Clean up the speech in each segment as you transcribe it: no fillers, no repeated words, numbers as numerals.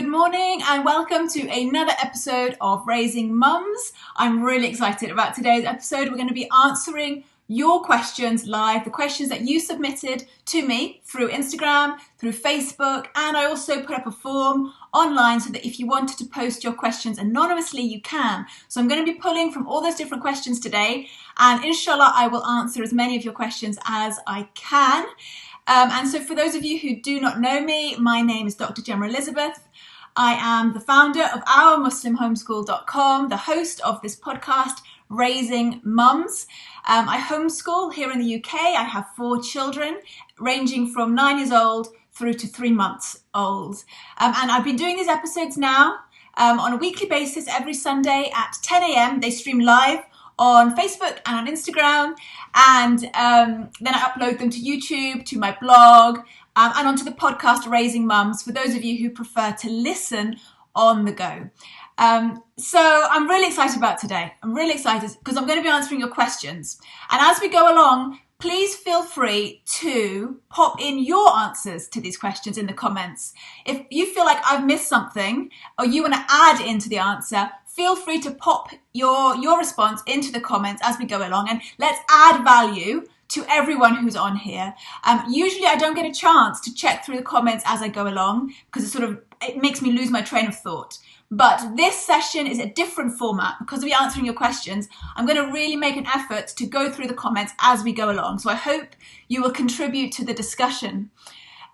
Good morning and welcome to another episode of Raising Mums. I'm really excited about today's episode. We're going to be answering your questions live, the questions that you submitted to me through Instagram, through Facebook, and I also put up a form online so that if you wanted to post your questions anonymously, you can. So I'm going to be pulling from all those different questions today, and inshallah, I will answer as many of your questions as I can. And so for those of you who do not know me, my name is Dr. Gemma Elizabeth. I am the founder of OurMuslimHomeschool.com, the host of this podcast, Raising Mums. I homeschool here in the UK. I have 4 children ranging from 9 years old through to 3 months old. And I've been doing these episodes now on a weekly basis every Sunday at 10 a.m. They stream live on Facebook and on Instagram, and then I upload them to YouTube, to my blog, and onto the podcast Raising Mums for those of you who prefer to listen on the go. So I'm really excited about today. I'm really excited because I'm going to be answering your questions. And as we go along, please feel free to pop in your answers to these questions in the comments. If you feel like I've missed something or you want to add into the answer, feel free to pop your response into the comments as we go along, and let's add value to everyone who's on here. Usually I don't get a chance to check through the comments as I go along because it makes me lose my train of thought. But this session is a different format because we're answering your questions. I'm going to really make an effort to go through the comments as we go along. So I hope you will contribute to the discussion.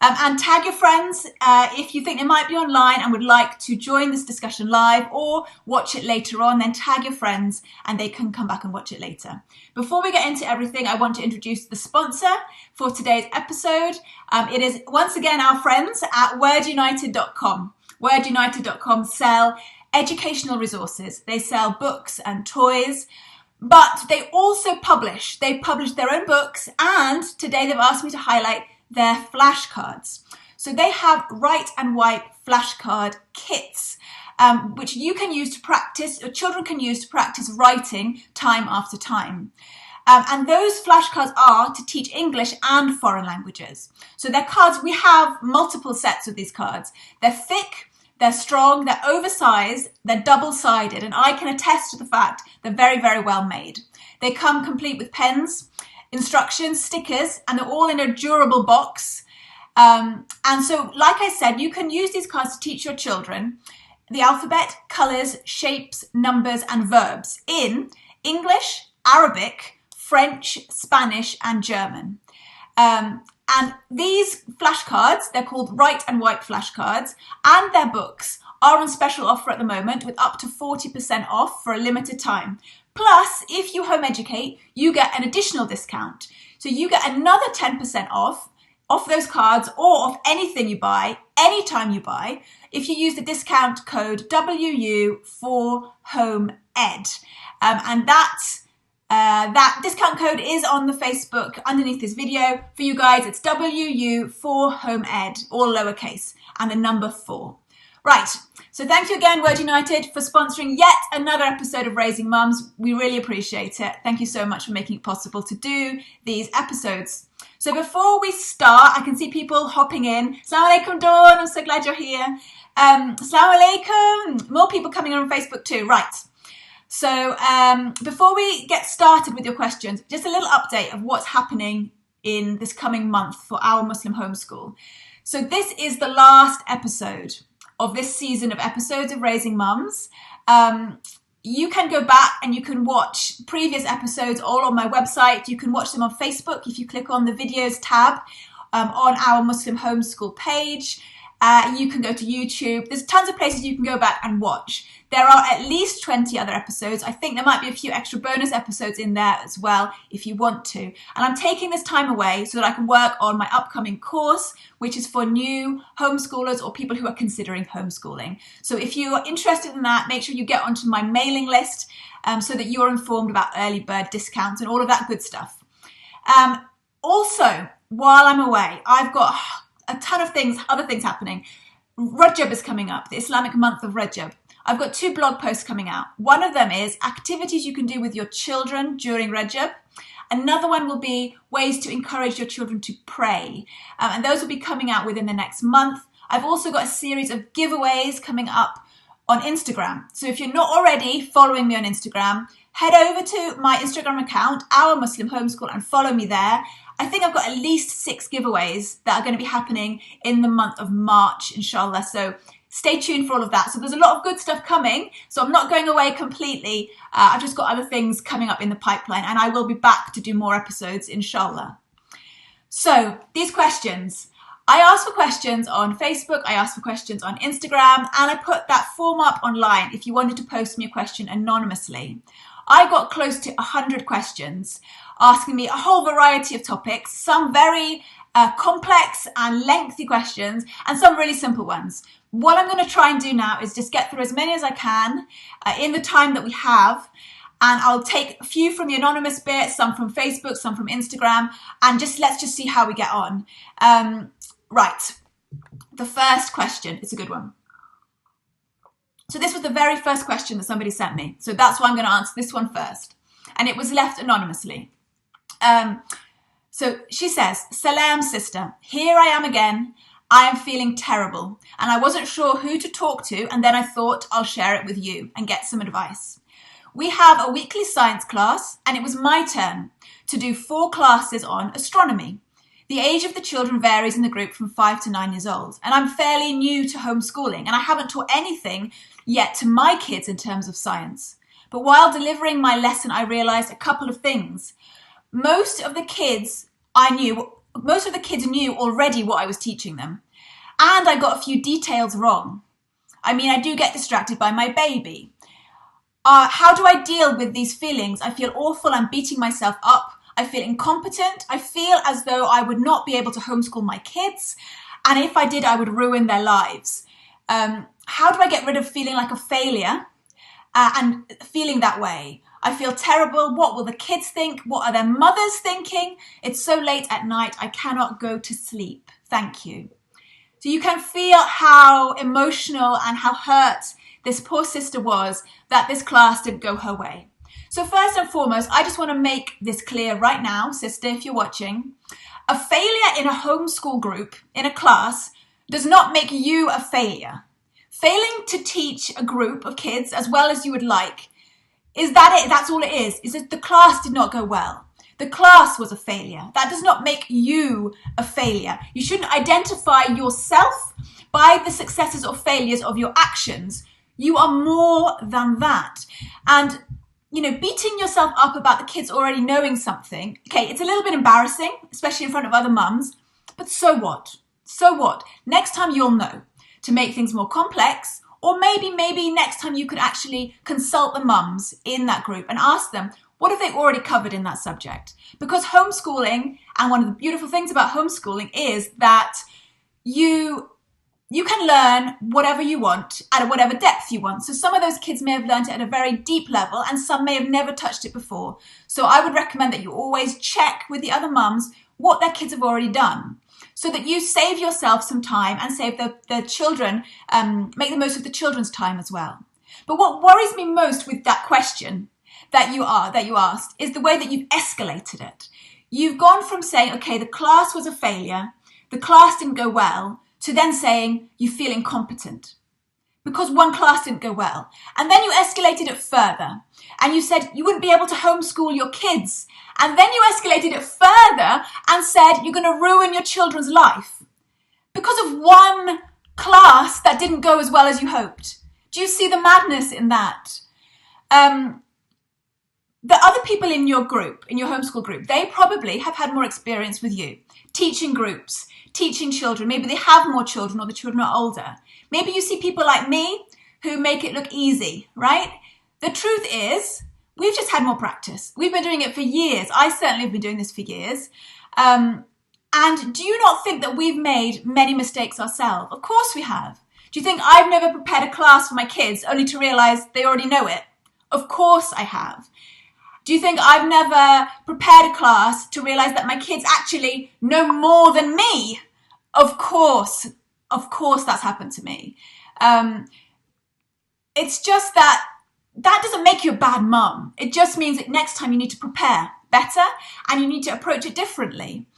And tag your friends if you think they might be online and would like to join this discussion live or watch it later on, then tag your friends and they can come back and watch it later. Before we get into everything, I want to introduce the sponsor for today's episode. It is once again our friends at wordunited.com. Wordunited.com sell educational resources. They sell books and toys, but they also publish. They publish their own books, and today they've asked me to highlight their flashcards. So they have write and wipe flashcard kits, which you can use to practice, or children can use to practice writing time after time. And those flashcards are to teach English and foreign languages. So they're cards, we have multiple sets of these cards. They're thick, they're strong, they're oversized, they're double-sided, and I can attest to the fact they're very, very well made. They come complete with pens, instructions, stickers, and they're all in a durable box. And so, like I said, you can use these cards to teach your children the alphabet, colours, shapes, numbers, and verbs in English, Arabic, French, Spanish, and German. And these flashcards, they're called write and wipe flashcards, and their books are on special offer at the moment with up to 40% off for a limited time. Plus, if you home educate, you get an additional discount. So you get another 10% off those cards or off anything you buy, anytime you buy, if you use the discount code WU for Home Ed. And that discount code is on the Facebook underneath this video. For you guys, it's WU for Home Ed, all lowercase, and the number 4. Right, so thank you again, Word United, for sponsoring yet another episode of Raising Mums. We really appreciate it. Thank you so much for making it possible to do these episodes. So before we start, I can see people hopping in. Assalamu alaikum, Dawn. I'm so glad you're here. Assalamu alaikum. More people coming on Facebook too. Right. So before we get started with your questions, just a little update of what's happening in this coming month for Our Muslim Homeschool. So this is the last episode of this season of episodes of Raising Mums. You can go back and you can watch previous episodes all on my website. You can watch them on Facebook if you click on the videos tab on Our Muslim Homeschool page. You can go to YouTube. There's tons of places you can go back and watch. There are at least 20 other episodes. I think there might be a few extra bonus episodes in there as well if you want to. And I'm taking this time away so that I can work on my upcoming course, which is for new homeschoolers or people who are considering homeschooling. So if you are interested in that, make sure you get onto my mailing list so that you're informed about early bird discounts and all of that good stuff. Also, while I'm away, I've got a ton of other things happening. Rajab is coming up, the Islamic month of Rajab. I've got 2 blog posts coming out. One of them is activities you can do with your children during Rajab. Another one will be ways to encourage your children to pray. And those will be coming out within the next month. I've also got a series of giveaways coming up on Instagram. So if you're not already following me on Instagram, head over to my Instagram account, Our Muslim Homeschool, and follow me there. I think I've got at least 6 giveaways that are going to be happening in the month of March, inshallah. So stay tuned for all of that. So there's a lot of good stuff coming. So I'm not going away completely. I've just got other things coming up in the pipeline, and I will be back to do more episodes, inshallah. So these questions. I ask for questions on Facebook, I ask for questions on Instagram, and I put that form up online if you wanted to post me a question anonymously. I got close to 100 questions asking me a whole variety of topics, some very complex and lengthy questions, and some really simple ones. What I'm going to try and do now is just get through as many as I can in the time that we have. And I'll take a few from the anonymous bit, some from Facebook, some from Instagram, and let's just see how we get on. Right, the first question, it's a good one. So this was the very first question that somebody sent me. So that's why I'm going to answer this one first. And it was left anonymously. So she says, Salam sister, here I am again. I am feeling terrible and I wasn't sure who to talk to, and then I thought I'll share it with you and get some advice. We have a weekly science class and it was my turn to do 4 classes on astronomy. The age of the children varies in the group from 5 to 9 years old, and I'm fairly new to homeschooling and I haven't taught anything yet to my kids in terms of science. But while delivering my lesson, I realized a couple of things. Most of the kids knew already what I was teaching them, and I got a few details wrong. I mean, I do get distracted by my baby. How do I deal with these feelings? I feel awful, I'm beating myself up. I feel incompetent. I feel as though I would not be able to homeschool my kids. And if I did, I would ruin their lives. How do I get rid of feeling like a failure and feeling that way? I feel terrible. What will the kids think? What are their mothers thinking? It's so late at night. I cannot go to sleep. Thank you. So you can feel how emotional and how hurt this poor sister was that this class didn't go her way. So first and foremost, I just want to make this clear right now, sister, if you're watching. A failure in a homeschool group, in a class, does not make you a failure. Failing to teach a group of kids as well as you would like, is that it? That's all it is that the class did not go well. The class was a failure. That does not make you a failure. You shouldn't identify yourself by the successes or failures of your actions. You are more than that. And beating yourself up about the kids already knowing something, okay, it's a little bit embarrassing, especially in front of other mums, but so what? So what? Next time you'll know to make things more complex, or maybe next time you could actually consult the mums in that group and ask them, what have they already covered in that subject? Because homeschooling, and one of the beautiful things about homeschooling is that you can learn whatever you want at whatever depth you want. So some of those kids may have learned it at a very deep level and some may have never touched it before. So I would recommend that you always check with the other mums what their kids have already done so that you save yourself some time and save the children, make the most of the children's time as well. But what worries me most with that question that you asked is the way that you've escalated it. You've gone from saying, okay, the class was a failure, the class didn't go well, to then saying you feel incompetent because one class didn't go well. And then you escalated it further and you said you wouldn't be able to homeschool your kids. And then you escalated it further and said you're going to ruin your children's life because of one class that didn't go as well as you hoped. Do you see the madness in that? The other people in your group, in your homeschool group, they probably have had more experience with you, teaching groups, teaching children. Maybe they have more children or the children are older. Maybe you see people like me who make it look easy, right? The truth is, we've just had more practice. We've been doing it for years. I certainly have been doing this for years. And do you not think that we've made many mistakes ourselves? Of course we have. Do you think I've never prepared a class for my kids only to realize they already know it? Of course I have. Do you think I've never prepared a class to realize that my kids actually know more than me? Of course that's happened to me. It's just that doesn't make you a bad mum. It just means that next time you need to prepare better and you need to approach it differently.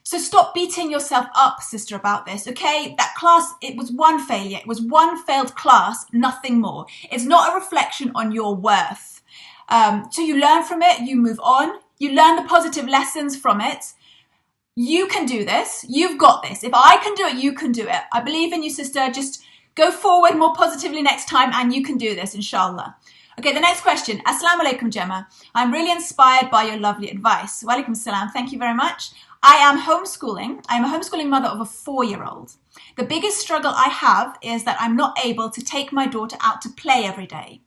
So stop beating yourself up, sister, about this, okay? That class, it was one failure. It was one failed class, nothing more. It's not a reflection on your worth. So you learn from it, you move on, you learn the positive lessons from it. You can do this. You've got this. If I can do it, you can do it. I believe in you, sister. Just go forward more positively next time and you can do this, inshallah. Okay, the next question. Assalamu alaikum, Gemma. I'm really inspired by your lovely advice. Wa alaikum salam. Thank you very much. I am homeschooling. I am a homeschooling mother of a 4-year-old. The biggest struggle I have is that I'm not able to take my daughter out to play every day.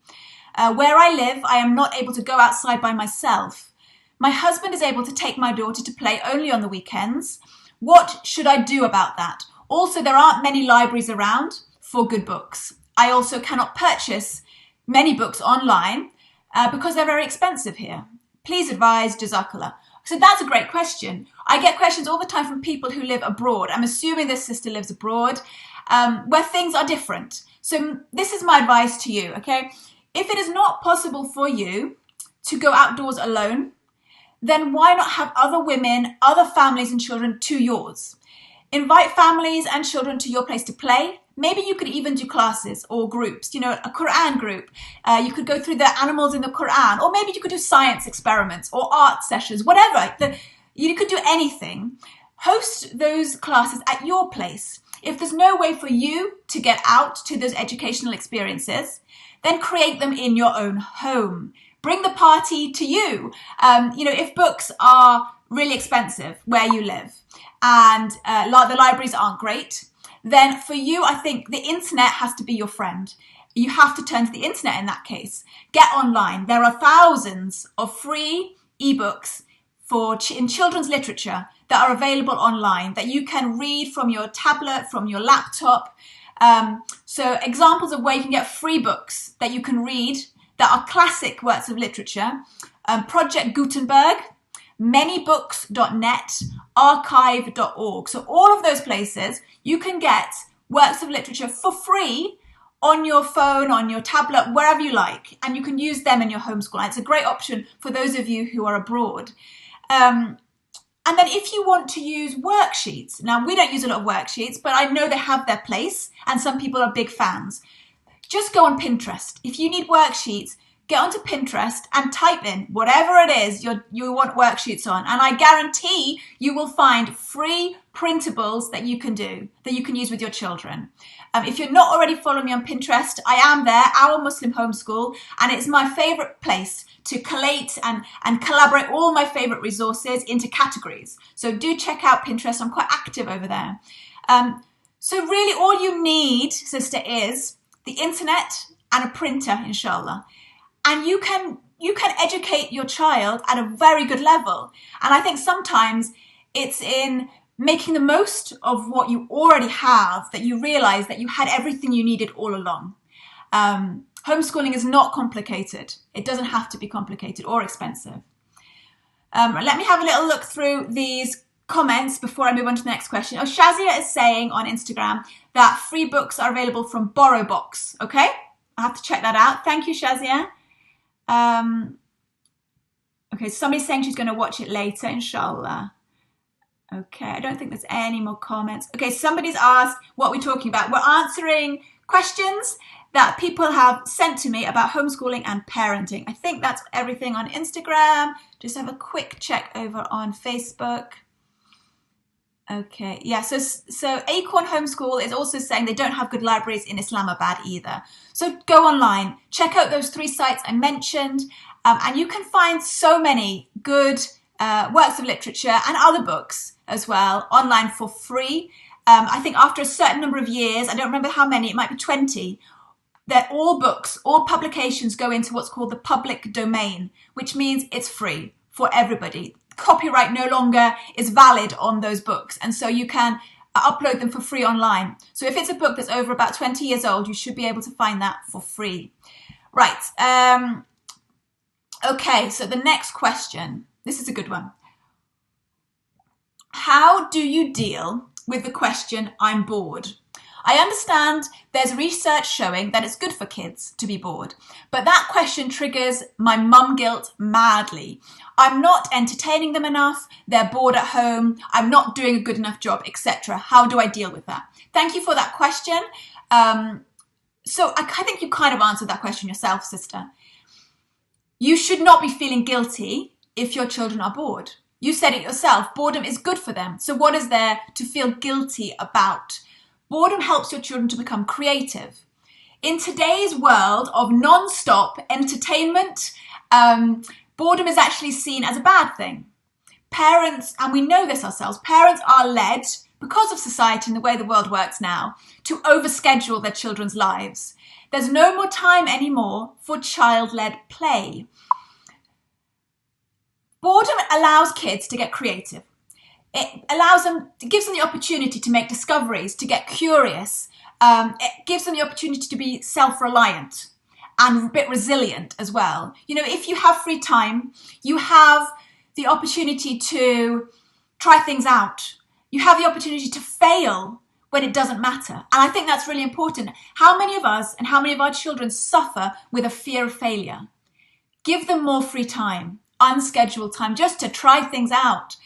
Where I live, I am not able to go outside by myself. My husband is able to take my daughter to play only on the weekends. What should I do about that? Also, there aren't many libraries around for good books. I also cannot purchase many books online because they're very expensive here. Please advise, Jazakallah. So that's a great question. I get questions all the time from people who live abroad. I'm assuming this sister lives abroad, where things are different. So this is my advice to you, okay? If it is not possible for you to go outdoors alone, then why not have other women, other families and children to yours? Invite families and children to your place to play. Maybe you could even do classes or groups, you know, a Quran group. You could go through the animals in the Quran, or maybe you could do science experiments or art sessions, whatever. You could do anything. Host those classes at your place. If there's no way for you to get out to those educational experiences, then create them in your own home. Bring the party to you. If books are really expensive where you live and the libraries aren't great, then for you, I think the internet has to be your friend. You have to turn to the internet in that case. Get online. There are thousands of free ebooks in children's literature that are available online that you can read from your tablet, from your laptop. So examples of where you can get free books that you can read that are classic works of literature. Project Gutenberg, manybooks.net, archive.org. So all of those places, you can get works of literature for free on your phone, on your tablet, wherever you like, and you can use them in your homeschool. And it's a great option for those of you who are abroad. And then if you want to use worksheets, now we don't use a lot of worksheets, but I know they have their place and some people are big fans. Just go on Pinterest. If you need worksheets, get onto Pinterest and type in whatever it is you want worksheets on. And I guarantee you will find free printables that you can do, that you can use with your children. If you're not already following me on Pinterest, I am there, Our Muslim Homeschool, and it's my favorite place to collate and collaborate all my favorite resources into categories. So do check out Pinterest. I'm quite active over there. So really all you need, sister, is the internet and a printer, inshallah. And you can educate your child at a very good level. And I think sometimes it's in making the most of what you already have that you realize that you had everything you needed all along. Homeschooling is not complicated. It doesn't have to be complicated or expensive. Let me have a little look through these comments before I move on to the next question. Shazia is saying on Instagram that free books are available from BorrowBox. Okay, I have to check that out. Thank you, Shazia. Okay, somebody's saying she's going to watch it later, inshallah. Okay, I don't think there's any more comments. Okay, somebody's asked what we're talking about. We're answering questions that people have sent to me about homeschooling and parenting. I think that's everything on Instagram. Just have a quick check over on Facebook. Okay, yeah, so Acorn Homeschool is also saying they don't have good libraries in Islamabad either. So go online, check out those 3 sites I mentioned, and you can find so many good works of literature and other books as well online for free. I think after a certain number of years, I don't remember how many, it might be 20, that all books, all publications go into what's called the public domain, which means it's free for everybody. Copyright no longer is valid on those books, and so you can upload them for free online. So if it's a book that's over about 20 years old, you should be able to find that for free. Right. Okay, so the next question. This is a good one. How do you deal with the question, I'm bored? I understand there's research showing that it's good for kids to be bored, but that question triggers my mum guilt madly. I'm not entertaining them enough, they're bored at home, I'm not doing a good enough job, etc. How do I deal with that? Thank you for that question. So I think you kind of answered that question yourself, sister. You should not be feeling guilty if your children are bored. You said it yourself, boredom is good for them. So what is there to feel guilty about? Boredom helps your children to become creative. In today's world of non-stop entertainment, boredom is actually seen as a bad thing. Parents, and we know this ourselves, parents are led, because of society and the way the world works now, to overschedule their children's lives. There's no more time anymore for child-led play. Boredom allows kids to get creative. It gives them the opportunity to make discoveries, to get curious. It gives them the opportunity to be self-reliant and a bit resilient as well. If you have free time, you have the opportunity to try things out. You have the opportunity to fail when it doesn't matter. And I think that's really important. How many of us and how many of our children suffer with a fear of failure? Give them more free time, unscheduled time, just to try things out.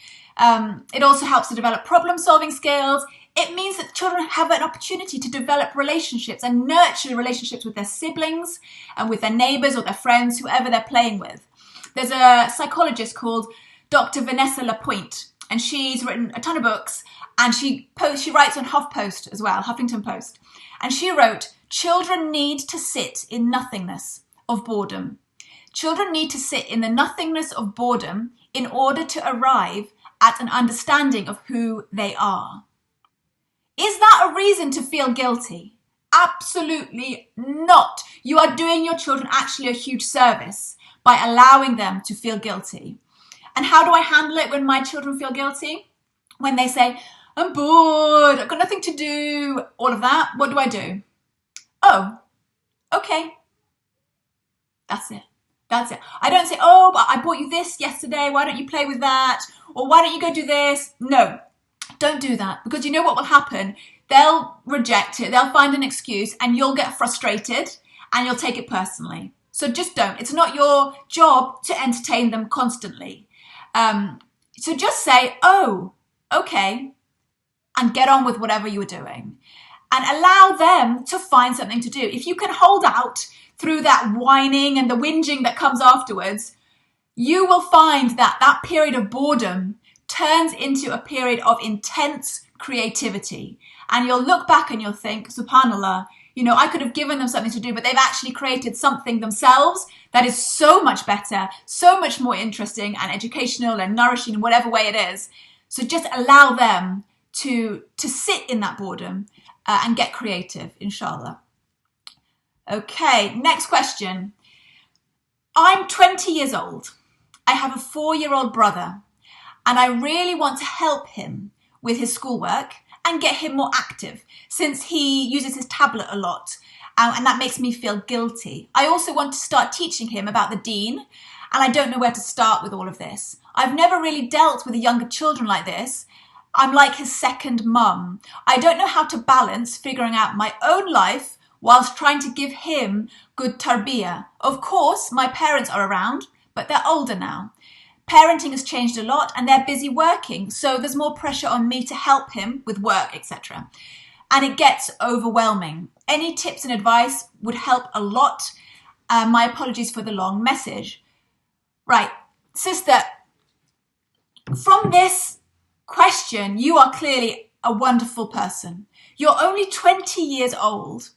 It also helps to develop problem-solving skills. It means that children have an opportunity to develop relationships and nurture relationships with their siblings and with their neighbours or their friends, whoever they're playing with. There's a psychologist called Dr. Vanessa Lapointe, and she's written a ton of books, and she writes on HuffPost as well, Huffington Post. And she wrote, children need to sit in nothingness of boredom. Children need to sit in the nothingness of boredom in order to arrive at an understanding of who they are. Is that a reason to feel guilty? Absolutely not. You are doing your children actually a huge service by allowing them to feel guilty. And how do I handle it when my children feel guilty? When they say, I'm bored, I've got nothing to do, all of that, what do? Oh, okay. That's it. I don't say, oh, but I bought you this yesterday, why don't you play with that? Or why don't you go do this? No, don't do that. Because you know what will happen? They'll reject it, they'll find an excuse, and you'll get frustrated and you'll take it personally. So just don't. It's not your job to entertain them constantly. So just say, oh, okay, and get on with whatever you were doing. And allow them to find something to do. If you can hold out through that whining and the whinging that comes afterwards, you will find that that period of boredom turns into a period of intense creativity. And you'll look back and you'll think, subhanAllah, I could have given them something to do, but they've actually created something themselves that is so much better, so much more interesting and educational and nourishing in whatever way it is. So just allow them to sit in that boredom and get creative, inshallah. Okay, next question. I'm 20 years old. I have a 4-year-old brother, and I really want to help him with his schoolwork and get him more active since he uses his tablet a lot, and that makes me feel guilty. I also want to start teaching him about the deen, and I don't know where to start with all of this. I've never really dealt with younger children like this. I'm like his second mum. I don't know how to balance figuring out my own life whilst trying to give him good tarbiyah. Of course, my parents are around, but they're older now. Parenting has changed a lot and they're busy working, so there's more pressure on me to help him with work, etc. And it gets overwhelming. Any tips and advice would help a lot. My apologies for the long message. Right, sister, from this question, you are clearly a wonderful person. You're only 20 years old.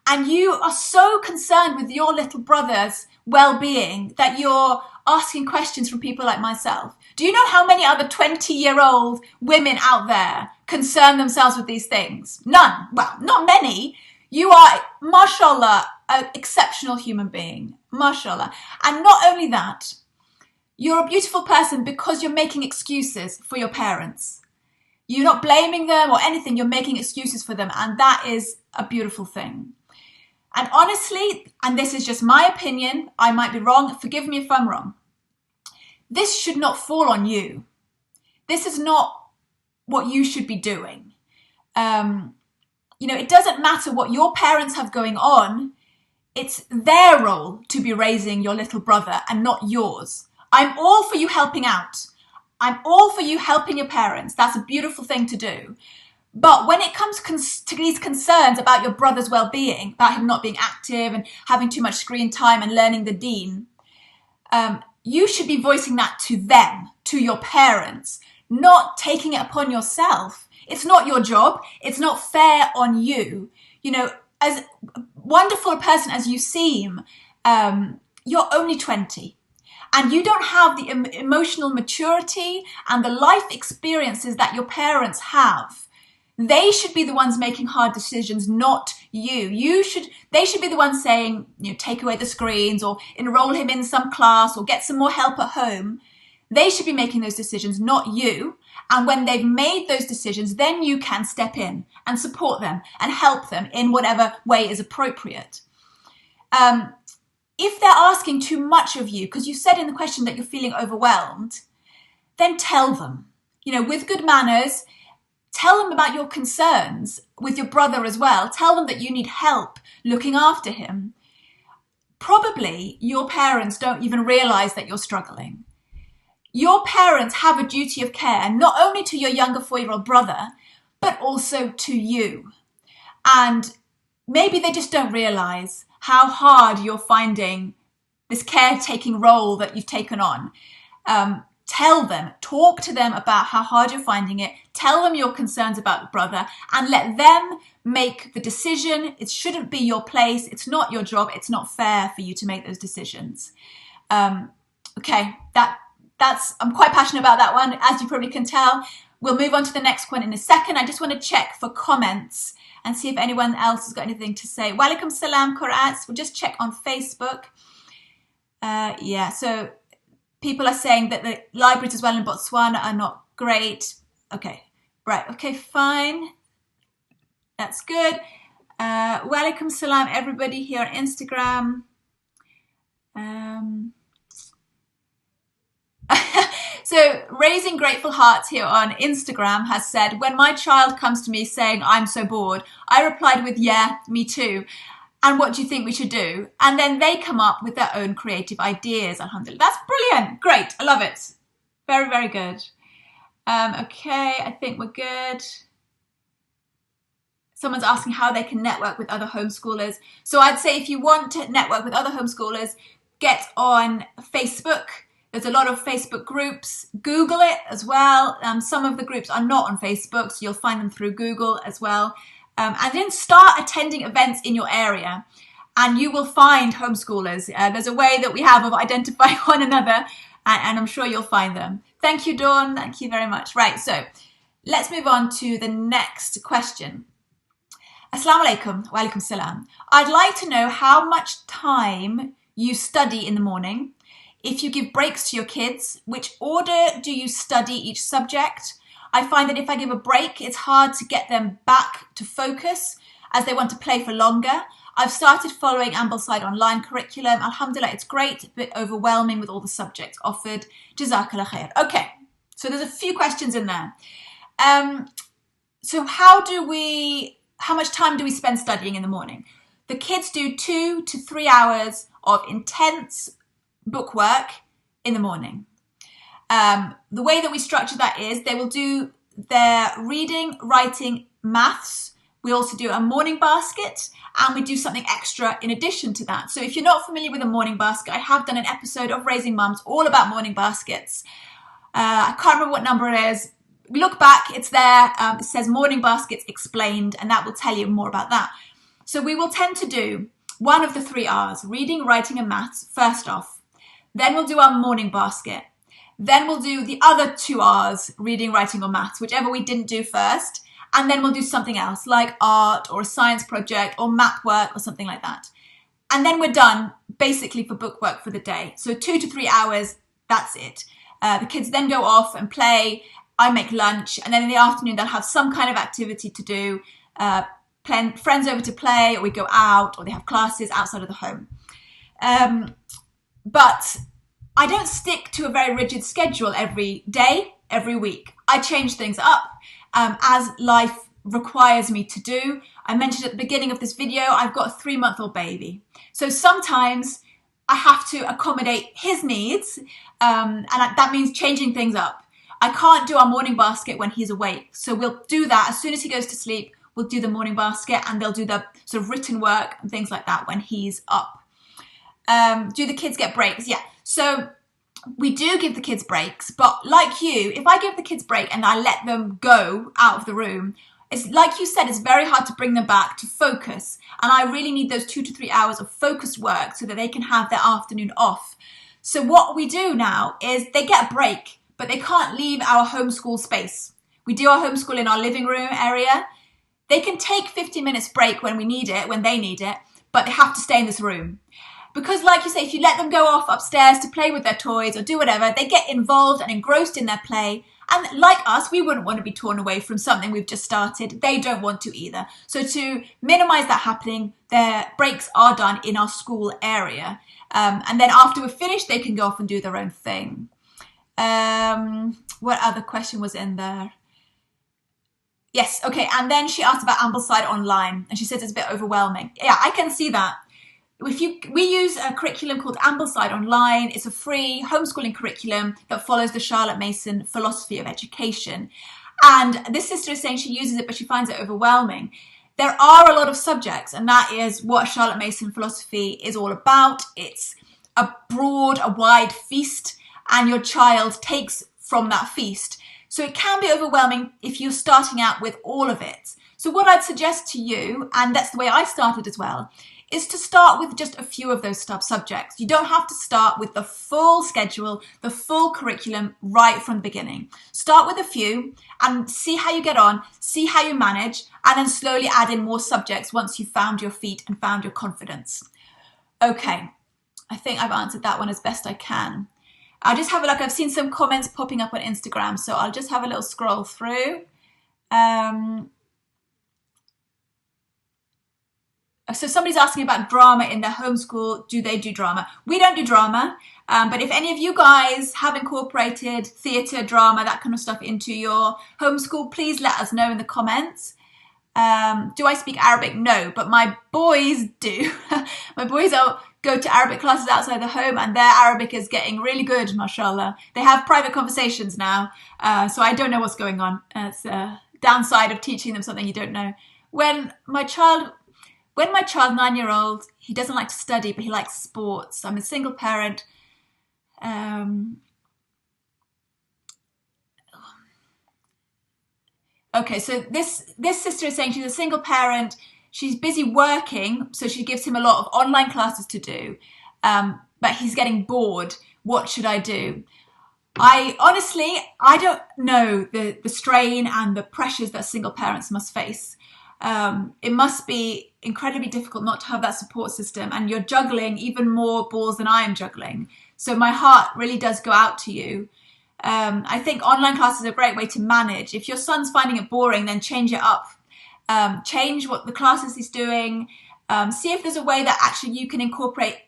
And you are so concerned with your little brother's well-being that you're asking questions from people like myself. Do you know how many other 20-year-old women out there concern themselves with these things? None. Well, not many. You are, mashallah, an exceptional human being. Mashallah. And not only that, you're a beautiful person because you're making excuses for your parents. You're not blaming them or anything. You're making excuses for them. And that is a beautiful thing. And honestly, and this is just my opinion, I might be wrong, forgive me if I'm wrong. This should not fall on you. This is not what you should be doing. it doesn't matter what your parents have going on. It's their role to be raising your little brother and not yours. I'm all for you helping out. I'm all for you helping your parents. That's a beautiful thing to do. But when it comes to these concerns about your brother's well-being, about him not being active and having too much screen time and learning the deen, you should be voicing that to them, to your parents, not taking it upon yourself. It's not your job. It's not fair on you. As wonderful a person as you seem, you're only 20. And you don't have the emotional maturity and the life experiences that your parents have. They should be the ones making hard decisions, not you. They should be the ones saying, take away the screens or enroll him in some class or get some more help at home. They should be making those decisions, not you. And when they've made those decisions, then you can step in and support them and help them in whatever way is appropriate. If they're asking too much of you, because you said in the question that you're feeling overwhelmed, then tell them, with good manners. Tell them about your concerns with your brother as well. Tell them that you need help looking after him. Probably your parents don't even realize that you're struggling. Your parents have a duty of care, not only to your younger 4-year-old brother, but also to you. And maybe they just don't realize how hard you're finding this caretaking role that you've taken on. Tell them, talk to them about how hard you're finding it. Tell them your concerns about the brother and let them make the decision. It shouldn't be your place. It's not your job. It's not fair for you to make those decisions. Okay, I'm quite passionate about that one, as you probably can tell. We'll move on to the next one in a second. I just want to check for comments and see if anyone else has got anything to say. Walaikum salam, Qur'ats. We'll just check on Facebook. So people are saying that the libraries as well in Botswana are not great. Okay, right. Okay, fine. That's good. Walaikum salam, everybody here on Instagram. So Raising Grateful Hearts here on Instagram has said, when my child comes to me saying, I'm so bored, I replied with, yeah, me too. And what do you think we should do? And then they come up with their own creative ideas. Alhamdulillah. That's brilliant. Great. I love it. Very, very good. Okay, I think we're good. Someone's asking how they can network with other homeschoolers. So I'd say if you want to network with other homeschoolers, get on Facebook. There's a lot of Facebook groups. Google it as well. Some of the groups are not on Facebook, so you'll find them through Google as well. And then start attending events in your area and you will find homeschoolers. There's a way that we have of identifying one another and I'm sure you'll find them. Thank you, Dawn. Thank you very much. Right, so let's move on to the next question. Assalamu alaikum. Wa alaikum salam. I'd like to know how much time you study in the morning. If you give breaks to your kids, which order do you study each subject? I find that if I give a break, it's hard to get them back to focus as they want to play for longer. I've started following Ambleside online curriculum. Alhamdulillah, it's great, a bit overwhelming with all the subjects offered. Jazakallah khair. Okay, so there's a few questions in there. So how much time do we spend studying in the morning? The kids do 2 to 3 hours of intense book work in the morning. The way that we structure that is they will do their reading, writing, maths. We also do a morning basket and we do something extra in addition to that. So if you're not familiar with a morning basket, I have done an episode of Raising Mums all about morning baskets. I can't remember what number it is. Look back, it's there. It says morning baskets explained and that will tell you more about that. So we will tend to do one of the 3 R's, reading, writing and maths, first off. Then we'll do our morning basket. Then we'll do the other 2 R's, reading, writing or maths, whichever we didn't do first. And then we'll do something else like art or a science project or map work or something like that. And then we're done basically for book work for the day. So 2 to 3 hours, that's it. The kids then go off and play. I make lunch. And then in the afternoon, they'll have some kind of activity to do. Friends over to play, or we go out, or they have classes outside of the home. But I don't stick to a very rigid schedule every day, every week. I change things up as life requires me to do. I mentioned at the beginning of this video, I've got a 3-month-old baby. So sometimes I have to accommodate his needs, and that means changing things up. I can't do our morning basket when he's awake. So we'll do that as soon as he goes to sleep. We'll do the morning basket, and they'll do the sort of written work and things like that when he's up. Do the kids get breaks? Yeah. So we do give the kids breaks, but like you, if I give the kids break and I let them go out of the room, it's like you said, it's very hard to bring them back to focus. And I really need those 2 to 3 hours of focused work so that they can have their afternoon off. So what we do now is they get a break, but they can't leave our homeschool space. We do our homeschool in our living room area. They can take 15 minutes break when we need it, when they need it, but they have to stay in this room. Because like you say, if you let them go off upstairs to play with their toys or do whatever, they get involved and engrossed in their play. And like us, we wouldn't want to be torn away from something we've just started. They don't want to either. So to minimize that happening, their breaks are done in our school area. And then after we're finished, they can go off and do their own thing. What other question was in there? Yes, okay. And then she asked about Ambleside Online, and she says it's a bit overwhelming. Yeah, I can see that. We use a curriculum called Ambleside Online. It's a free homeschooling curriculum that follows the Charlotte Mason philosophy of education. And this sister is saying she uses it, but she finds it overwhelming. There are a lot of subjects, and that is what Charlotte Mason philosophy is all about. It's a wide feast, and your child takes from that feast. So it can be overwhelming if you're starting out with all of it. So what I'd suggest to you, and that's the way I started as well, is to start with just a few of those subjects. You don't have to start with the full schedule, the full curriculum right from the beginning. Start with a few and see how you get on, see how you manage, and then slowly add in more subjects once you've found your feet and found your confidence. Okay, I think I've answered that one as best I can. I'll just have a look. I've seen some comments popping up on Instagram, so I'll just have a little scroll through. So somebody's asking about drama in their homeschool. Do they do drama? We don't do drama, but if any of you guys have incorporated theatre, drama, that kind of stuff into your homeschool, please let us know in the comments. Do I speak Arabic? No, but my boys do. My boys go to Arabic classes outside the home, and their Arabic is getting really good, mashallah. They have private conversations now, so I don't know what's going on. It's a downside of teaching them something you don't know. When my child, 9-year-old, he doesn't like to study, but he likes sports. I'm a single parent. Okay, so this sister is saying she's a single parent. She's busy working, so she gives him a lot of online classes to do, but he's getting bored. What should I do? I don't know the strain and the pressures that single parents must face. It must be incredibly difficult not to have that support system, and you're juggling even more balls than I am juggling. So my heart really does go out to you. I think online classes are a great way to manage. If your son's finding it boring, then change it up. Change what the classes he's doing. See if there's a way that actually you can incorporate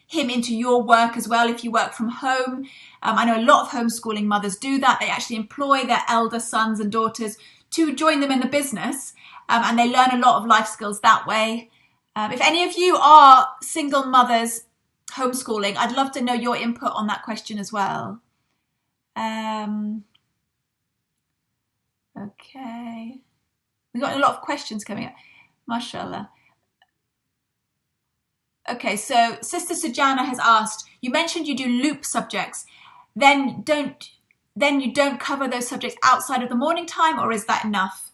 him into your work as well if you work from home. I know a lot of homeschooling mothers do that. They actually employ their elder sons and daughters to join them in the business. And they learn a lot of life skills that way. If any of you are single mothers homeschooling, I'd love to know your input on that question as well. Okay. We've got a lot of questions coming up. Mashallah. Okay, so Sister Sujana has asked, you mentioned you do loop subjects. Then you don't cover those subjects outside of the morning time, or is that enough?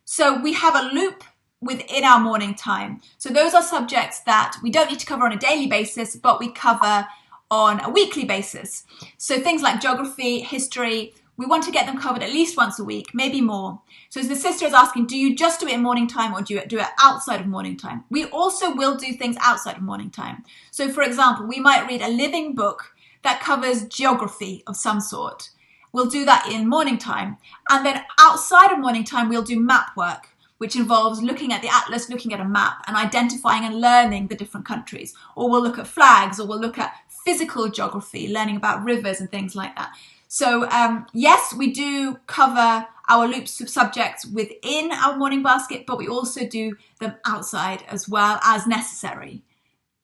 So we have a loop within our morning time. So those are subjects that we don't need to cover on a daily basis, but we cover on a weekly basis. So things like geography, history, we want to get them covered at least once a week, maybe more. So as the sister is asking, do you just do it in morning time, or do you do it outside of morning time? We also will do things outside of morning time. So for example, we might read a living book that covers geography of some sort. We'll do that in morning time. And then outside of morning time, we'll do map work, which involves looking at the atlas, looking at a map and identifying and learning the different countries. Or we'll look at flags, or we'll look at physical geography, learning about rivers and things like that. So yes, we do cover our loop subjects within our morning basket, but we also do them outside as well as necessary.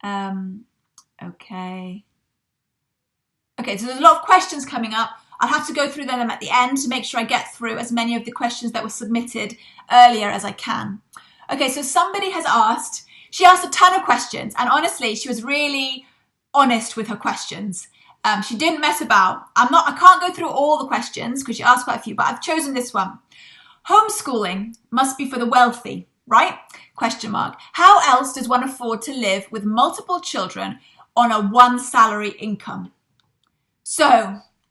Okay, so there's a lot of questions coming up. I'll have to go through them at the end to make sure I get through as many of the questions that were submitted earlier as I can. Okay, so somebody has asked, she asked a ton of questions, and honestly, she was really honest with her questions. She didn't mess about. I can't go through all the questions because she asked quite a few, but I've chosen this one. Homeschooling must be for the wealthy, right? Question mark. How else does one afford to live with multiple children on a one salary income? So,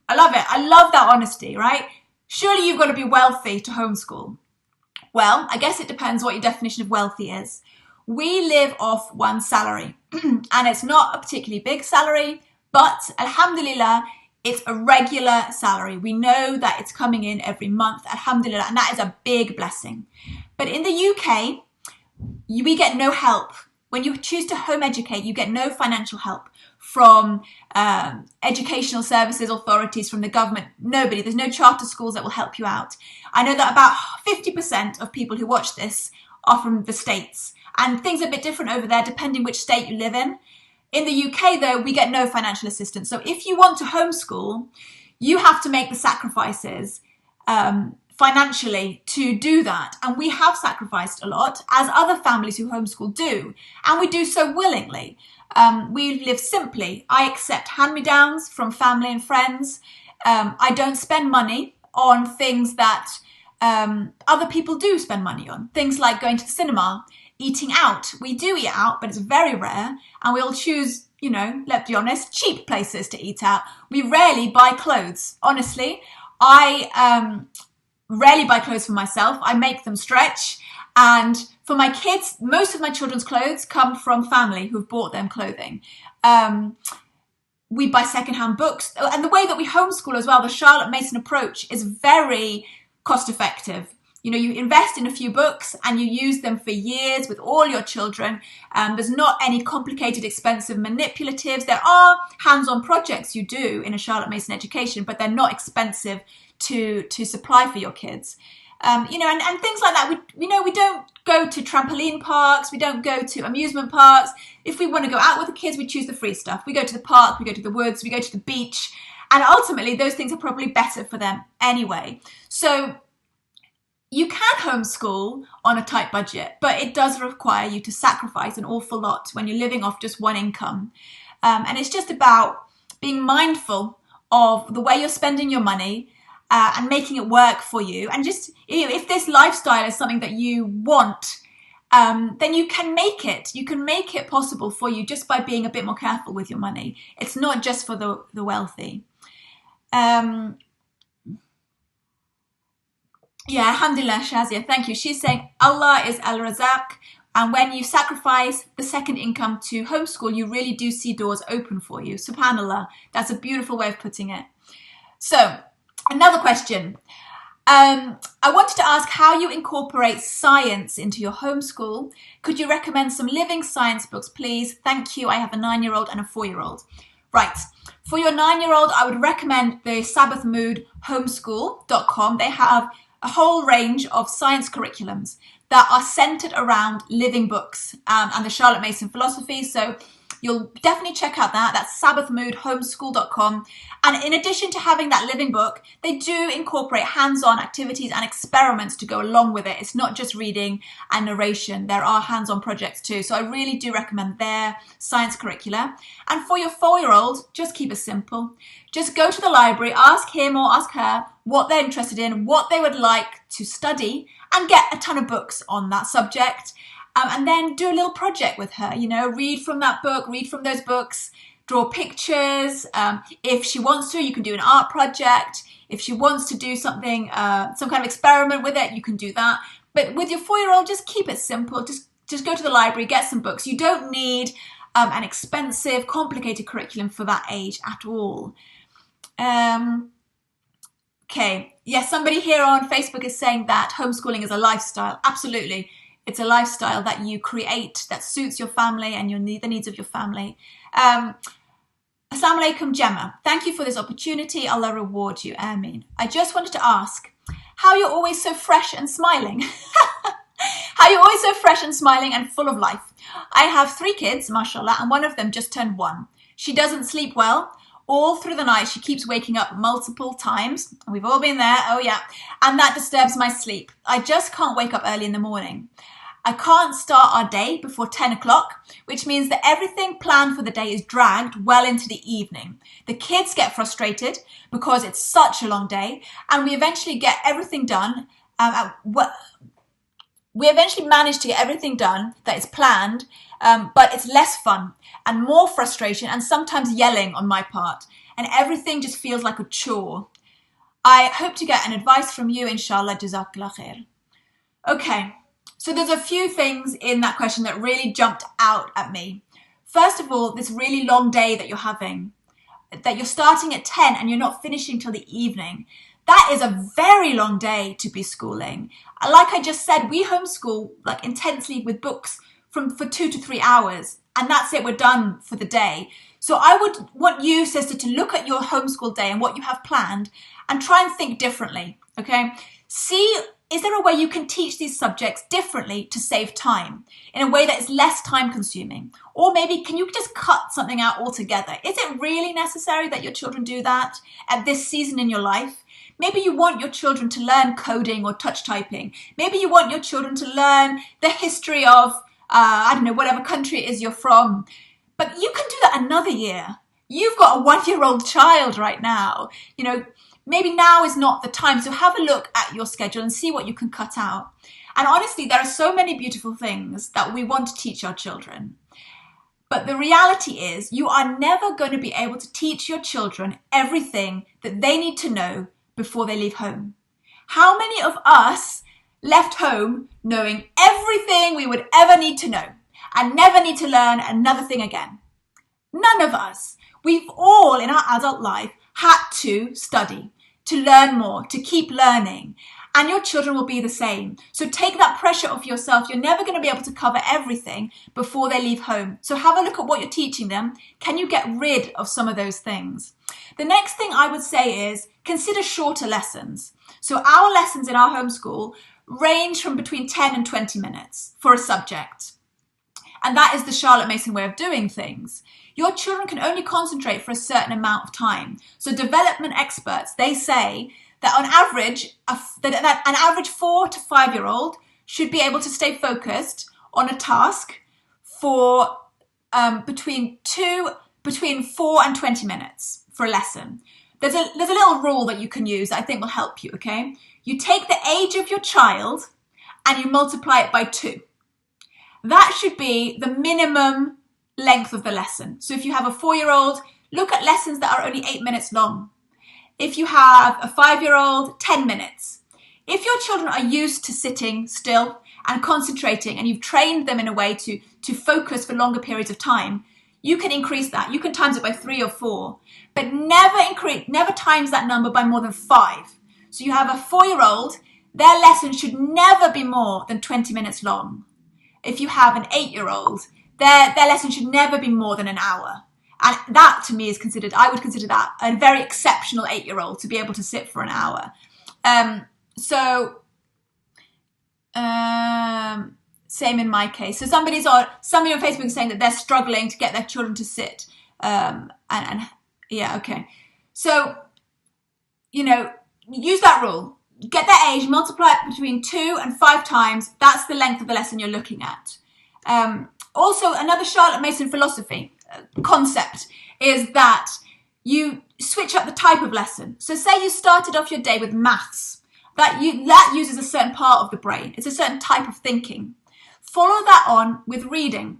I love it. I love that honesty, right? Surely you've got to be wealthy to homeschool. Well, I guess it depends what your definition of wealthy is. We live off one salary, and it's not a particularly big salary, but alhamdulillah, it's a regular salary. We know that it's coming in every month, alhamdulillah, and that is a big blessing. But in the UK, we get no help. When you choose to home educate, you get no financial help from educational services authorities, from the government. Nobody. There's no charter schools that will help you out. I know that about 50% of people who watch this are from the States, and things are a bit different over there depending which state you live in. In the UK, though, we get no financial assistance. So if you want to homeschool, you have to make the sacrifices financially to do that. And we have sacrificed a lot, as other families who homeschool do. And we do so willingly. We live simply. I accept hand-me-downs from family and friends. I don't spend money on things that other people do spend money on. Things like going to the cinema, eating out. We do eat out, but it's very rare. And we all choose, let's be honest, cheap places to eat out. We rarely buy clothes. Honestly, I rarely buy clothes for myself. I make them stretch. And for my kids, most of my children's clothes come from family who've bought them clothing. We buy secondhand books. And the way that we homeschool as well, the Charlotte Mason approach, is very cost effective. You invest in a few books and you use them for years with all your children. There's not any complicated, expensive manipulatives. There are hands-on projects you do in a Charlotte Mason education, but they're not expensive to supply for your kids. And things like that. We don't go to trampoline parks. We don't go to amusement parks. If we want to go out with the kids, we choose the free stuff. We go to the park, we go to the woods, we go to the beach. And ultimately, those things are probably better for them anyway. So you can homeschool on a tight budget, but it does require you to sacrifice an awful lot when you're living off just one income. And it's just about being mindful of the way you're spending your money and making it work for you. And just, if this lifestyle is something that you want, then you can make it. You can make it possible for you just by being a bit more careful with your money. It's not just for the wealthy. Yeah, alhamdulillah, Shazia, thank you. She's saying Allah is Al-Razaq, and when you sacrifice the second income to homeschool, you really do see doors open for you. SubhanAllah, that's a beautiful way of putting it. So, another question. I wanted to ask how you incorporate science into your homeschool. Could you recommend some living science books, please? Thank you. I have a 9-year-old and a 4-year-old. Right. For your 9-year-old, I would recommend the Sabbath Mood Homeschool.com. They have a whole range of science curriculums that are centered around living books and the Charlotte Mason philosophy. So you'll definitely check out that. That's sabbathmoodhomeschool.com. And in addition to having that living book, they do incorporate hands-on activities and experiments to go along with it. It's not just reading and narration. There are hands-on projects too. So I really do recommend their science curricula. And for your 4-year-old, just keep it simple. Just go to the library, ask him or ask her what they're interested in, what they would like to study, and get a ton of books on that subject. And then do a little project with her, read from that book, read from those books, draw pictures. If she wants to, you can do an art project. If she wants to do something, some kind of experiment with it, you can do that. But with your 4-year-old, just keep it simple. Just go to the library, get some books. You don't need an expensive, complicated curriculum for that age at all. Okay. Yes, somebody here on Facebook is saying that homeschooling is a lifestyle. Absolutely. It's a lifestyle that you create that suits your family and the needs of your family. Assalamu alaikum, Gemma. Thank you for this opportunity. Allah reward you. Ameen. I just wanted to ask, how you're always so fresh and smiling. How you're always so fresh and smiling and full of life. I have 3 kids, mashallah, and one of them just turned 1. She doesn't sleep well. All through the night, she keeps waking up multiple times. We've all been there, oh yeah. And that disturbs my sleep. I just can't wake up early in the morning. I can't start our day before 10 o'clock, which means that everything planned for the day is dragged well into the evening. The kids get frustrated because it's such a long day, and we eventually get everything done. We eventually manage to get everything done that is planned, but it's less fun and more frustration and sometimes yelling on my part. And everything just feels like a chore. I hope to get an advice from you, inshallah. Jazakallah khair. Okay, so there's a few things in that question that really jumped out at me. First of all, this really long day that you're having, that you're starting at 10 and you're not finishing till the evening. That is a very long day to be schooling. Like I just said, we homeschool like intensely with books for 2 to 3 hours, and that's it, we're done for the day. So I would want you, sister, to look at your homeschool day and what you have planned and try and think differently, okay? See, is there a way you can teach these subjects differently to save time in a way that is less time consuming? Or maybe can you just cut something out altogether? Is it really necessary that your children do that at this season in your life? Maybe you want your children to learn coding or touch typing. Maybe you want your children to learn the history of, whatever country it is you're from. But you can do that another year. You've got a 1-year-old child right now. Maybe now is not the time. So have a look at your schedule and see what you can cut out. And honestly, there are so many beautiful things that we want to teach our children. But the reality is you are never going to be able to teach your children everything that they need to know before they leave home. How many of us left home knowing everything we would ever need to know and never need to learn another thing again? None of us. We've all in our adult life had to study, to learn more, to keep learning. And your children will be the same. So take that pressure off yourself. You're never going to be able to cover everything before they leave home. So have a look at what you're teaching them. Can you get rid of some of those things? The next thing I would say is consider shorter lessons. So our lessons in our homeschool range from between 10 and 20 minutes for a subject. And that is the Charlotte Mason way of doing things. Your children can only concentrate for a certain amount of time. So development experts, they say that on average, that an average 4 to 5-year-old should be able to stay focused on a task for between 4 and 20 minutes for a lesson. There's a little rule that you can use that I think will help you, okay? You take the age of your child and you multiply it by 2. That should be the minimum length of the lesson. So if you have a 4-year-old, look at lessons that are only 8 minutes long. If you have a 5-year-old, 10 minutes. If your children are used to sitting still and concentrating and you've trained them in a way to focus for longer periods of time, you can increase that. You can times it by 3 or 4, but never times that number by more than 5. So you have a 4-year-old, their lesson should never be more than 20 minutes long. If you have an 8-year-old, their lesson should never be more than an hour. And that to me I would consider that a very exceptional 8-year-old to be able to sit for an hour. Same in my case. So somebody on Facebook is saying that they're struggling to get their children to sit. Yeah, okay. So, use that rule. Get their age, multiply it between 2 and 5 times. That's the length of the lesson you're looking at. Also, another Charlotte Mason philosophy concept is that you switch up the type of lesson. So say you started off your day with maths. That uses a certain part of the brain. It's a certain type of thinking. Follow that on with reading.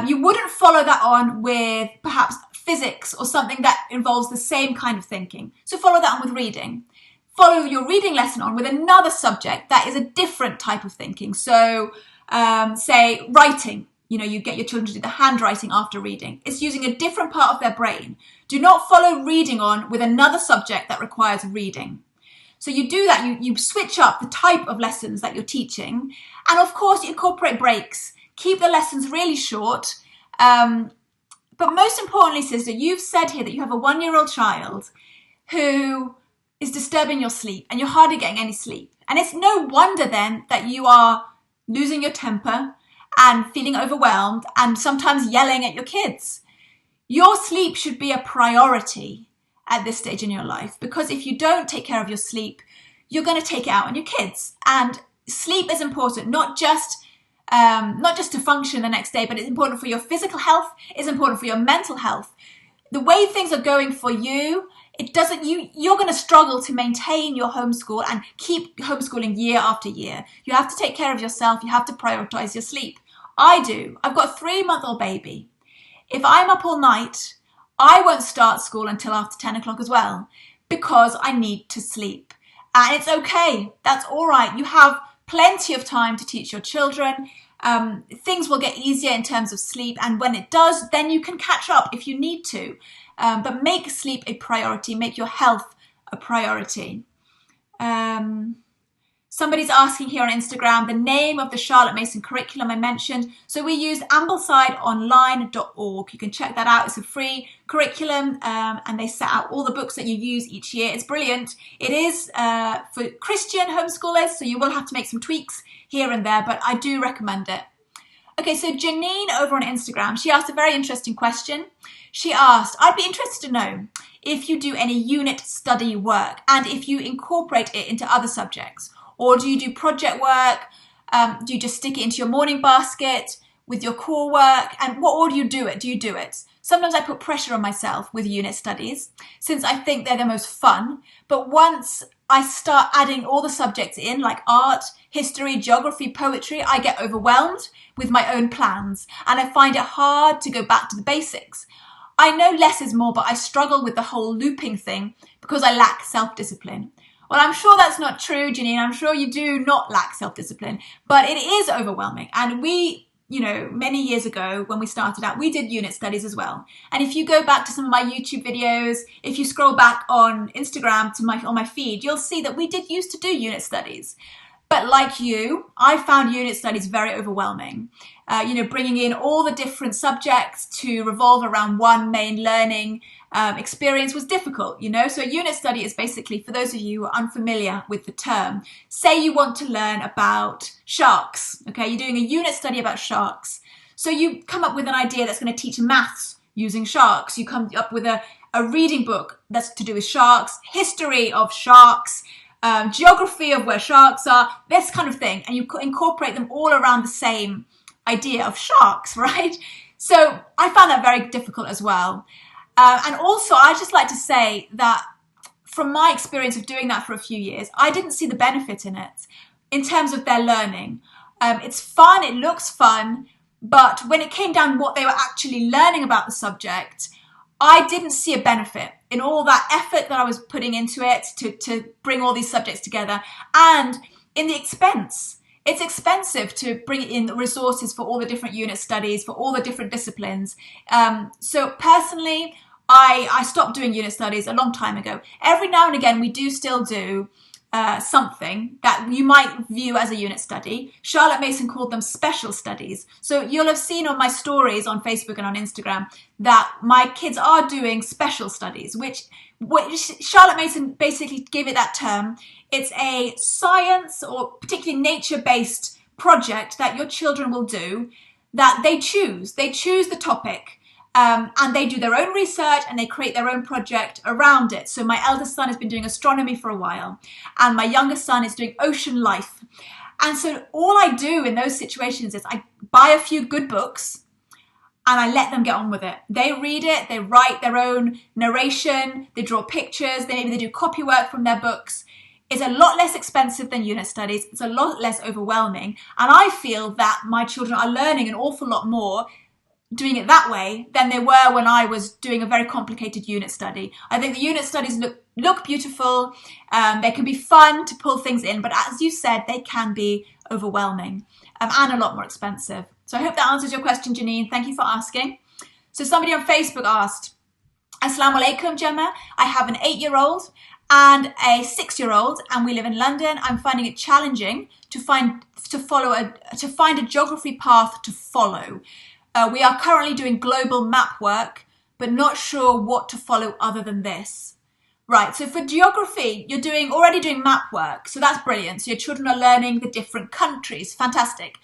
You wouldn't follow that on with perhaps physics or something that involves the same kind of thinking. So follow that on with reading. Follow your reading lesson on with another subject that is a different type of thinking. So say writing. You get your children to do the handwriting after reading. It's using a different part of their brain. Do not follow reading on with another subject that requires reading. So you do that, you switch up the type of lessons that you're teaching. And of course, you incorporate breaks. Keep the lessons really short. But most importantly, sister, you've said here that you have a 1-year-old child who is disturbing your sleep and you're hardly getting any sleep. And it's no wonder then that you are losing your temper and feeling overwhelmed and sometimes yelling at your kids. Your sleep should be a priority at this stage in your life, because if you don't take care of your sleep, you're going to take it out on your kids. And sleep is important, not just to function the next day, but it's important for your physical health, it's important for your mental health. The way things are going for you, you're going to struggle to maintain your homeschool and keep homeschooling year after year. You have to take care of yourself. You have to prioritize your sleep. I do. I've got a 3-month-old baby. If I'm up all night, I won't start school until after 10 o'clock as well, because I need to sleep. And it's okay. That's all right. You have plenty of time to teach your children. Things will get easier in terms of sleep. And when it does, then you can catch up if you need to. But make sleep a priority. Make your health a priority. Somebody's asking here on Instagram the name of the Charlotte Mason curriculum I mentioned. So we used amblesideonline.org. You can check that out. It's a free curriculum, and they set out all the books that you use each year. It's brilliant. It is for Christian homeschoolers, so you will have to make some tweaks here and there, but I do recommend it. Okay, so Janine over on Instagram, she asked a very interesting question. She asked, I'd be interested to know if you do any unit study work and if you incorporate it into other subjects. Or do you do project work? Do you just stick it into your morning basket with your core work? And what order do you do it? Do you do it? Sometimes I put pressure on myself with unit studies since I think they're the most fun. But once I start adding all the subjects in, like art, history, geography, poetry, I get overwhelmed with my own plans and I find it hard to go back to the basics. I know less is more, but I struggle with the whole looping thing because I lack self-discipline. Well, I'm sure that's not true, Janine. I'm sure you do not lack self-discipline, but it is overwhelming. And we, many years ago when we started out, we did unit studies as well. And if you go back to some of my YouTube videos, if you scroll back on Instagram on my feed, you'll see that we did used to do unit studies. But like you, I found unit studies very overwhelming. Bringing in all the different subjects to revolve around one main learning experience was difficult, So a unit study is basically, for those of you who are unfamiliar with the term, say you want to learn about sharks, okay? You're doing a unit study about sharks. So you come up with an idea that's going to teach maths using sharks. You come up with a reading book that's to do with sharks, history of sharks, geography of where sharks are, this kind of thing. And you incorporate them all around the same idea of sharks, right? So I found that very difficult as well. And also, I just like to say that from my experience of doing that for a few years, I didn't see the benefit in it in terms of their learning. It's fun, it looks fun, but when it came down to what they were actually learning about the subject, I didn't see a benefit in all that effort that I was putting into it to bring all these subjects together, and in the expense. It's expensive to bring in resources for all the different unit studies, for all the different disciplines. So personally, I stopped doing unit studies a long time ago. Every now and again, we do still do something that you might view as a unit study. Charlotte Mason called them special studies. So you'll have seen on my stories on Facebook and on Instagram that my kids are doing special studies, which Charlotte Mason basically gave it that term. It's a science or particularly nature-based project that your children will do that they choose. They choose the topic. And they do their own research and they create their own project around it. So my eldest son has been doing astronomy for a while and my youngest son is doing ocean life. And so all I do in those situations is I buy a few good books and I let them get on with it. They read it, they write their own narration, they draw pictures, maybe they do copy work from their books. It's a lot less expensive than unit studies. It's a lot less overwhelming. And I feel that my children are learning an awful lot more doing it that way than they were when I was doing a very complicated unit study. I think the unit studies look beautiful. They can be fun to pull things in, but as you said, they can be overwhelming and a lot more expensive. So I hope that answers your question, Janine. Thank you for asking. So somebody on Facebook asked, Assalamu alaikum, Gemma. I have an 8-year-old and a 6-year-old, and we live in London. I'm finding it challenging to find a geography path to follow. We are currently doing global map work, but not sure what to follow other than this. Right, so for geography, you're already doing map work, so that's brilliant. So your children are learning the different countries. Fantastic.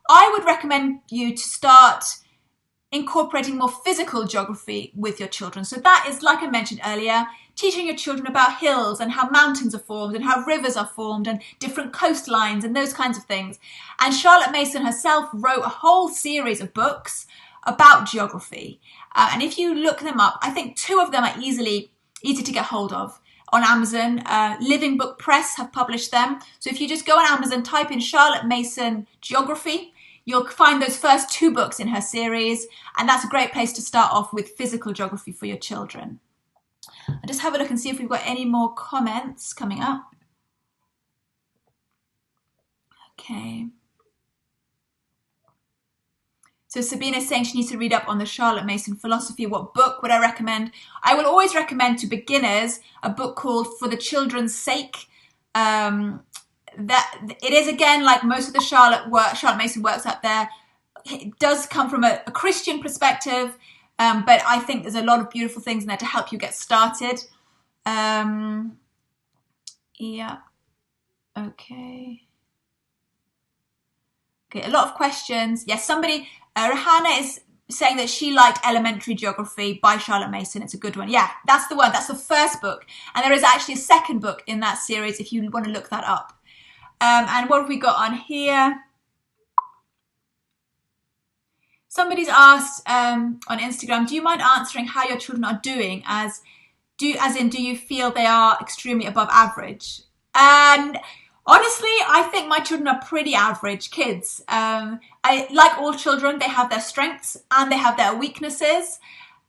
I would recommend you to start incorporating more physical geography with your children. So that is, like I mentioned earlier, teaching your children about hills and how mountains are formed and how rivers are formed and different coastlines and those kinds of things. And Charlotte Mason herself wrote a whole series of books about geography. And if you look them up, I think 2 of them are easy to get hold of on Amazon. Living Book Press have published them. So if you just go on Amazon, type in Charlotte Mason Geography, you'll find those first 2 books in her series, and that's a great place to start off with physical geography for your children. I'll just have a look and see if we've got any more comments coming up. Okay. So Sabina's saying she needs to read up on the Charlotte Mason philosophy. What book would I recommend? I will always recommend to beginners a book called For the Children's Sake. That it is, again, like most of the Charlotte Mason works out there, it does come from a Christian perspective, but I think there's a lot of beautiful things in there to help you get started. Yeah. Okay, a lot of questions. Yes, somebody, Rahana is saying that she liked Elementary Geography by Charlotte Mason. It's a good one. Yeah, that's the one. That's the first book. And there is actually a second book in that series if you want to look that up. And what have we got on here? Somebody's asked on Instagram, do you mind answering how your children are doing? Do you feel they are extremely above average? And honestly, I think my children are pretty average kids. Like all children, they have their strengths and they have their weaknesses.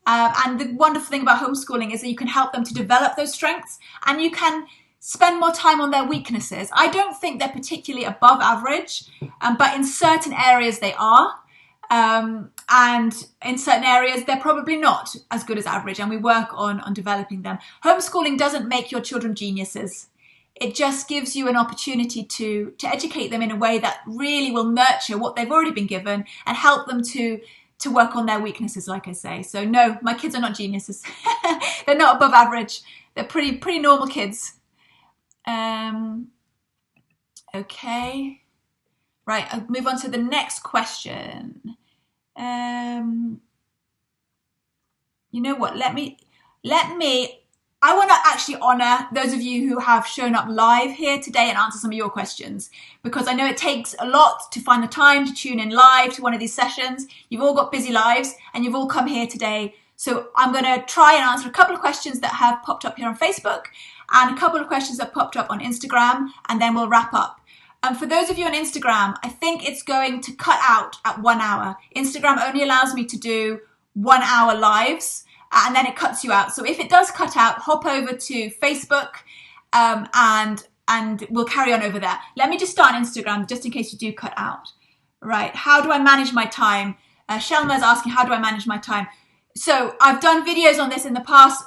And the wonderful thing about homeschooling is that you can help them to develop those strengths and you can spend more time on their weaknesses. I don't think they're particularly above average, but in certain areas they are. And in certain areas, they're probably not as good as average, and we work on developing them. Homeschooling doesn't make your children geniuses. It just gives you an opportunity to educate them in a way that really will nurture what they've already been given and help them to work on their weaknesses, like I say. So no, my kids are not geniuses. They're not above average. They're pretty normal kids. Okay. Right, I'll move on to the next question. You know what? I want to actually honour those of you who have shown up live here today and answer some of your questions, because I know it takes a lot to find the time to tune in live to one of these sessions. You've all got busy lives and you've all come here today. So I'm going to try and answer a couple of questions that have popped up here on Facebook and a couple of questions that popped up on Instagram, and then we'll wrap up. For those of you on Instagram, I think it's going to cut out at 1 hour. Instagram only allows me to do 1 hour lives, and then it cuts you out. So if it does cut out, hop over to Facebook, and we'll carry on over there. Let me just start on Instagram, just in case you do cut out. Right, how do I manage my time? Shelma is asking, how do I manage my time? So I've done videos on this in the past,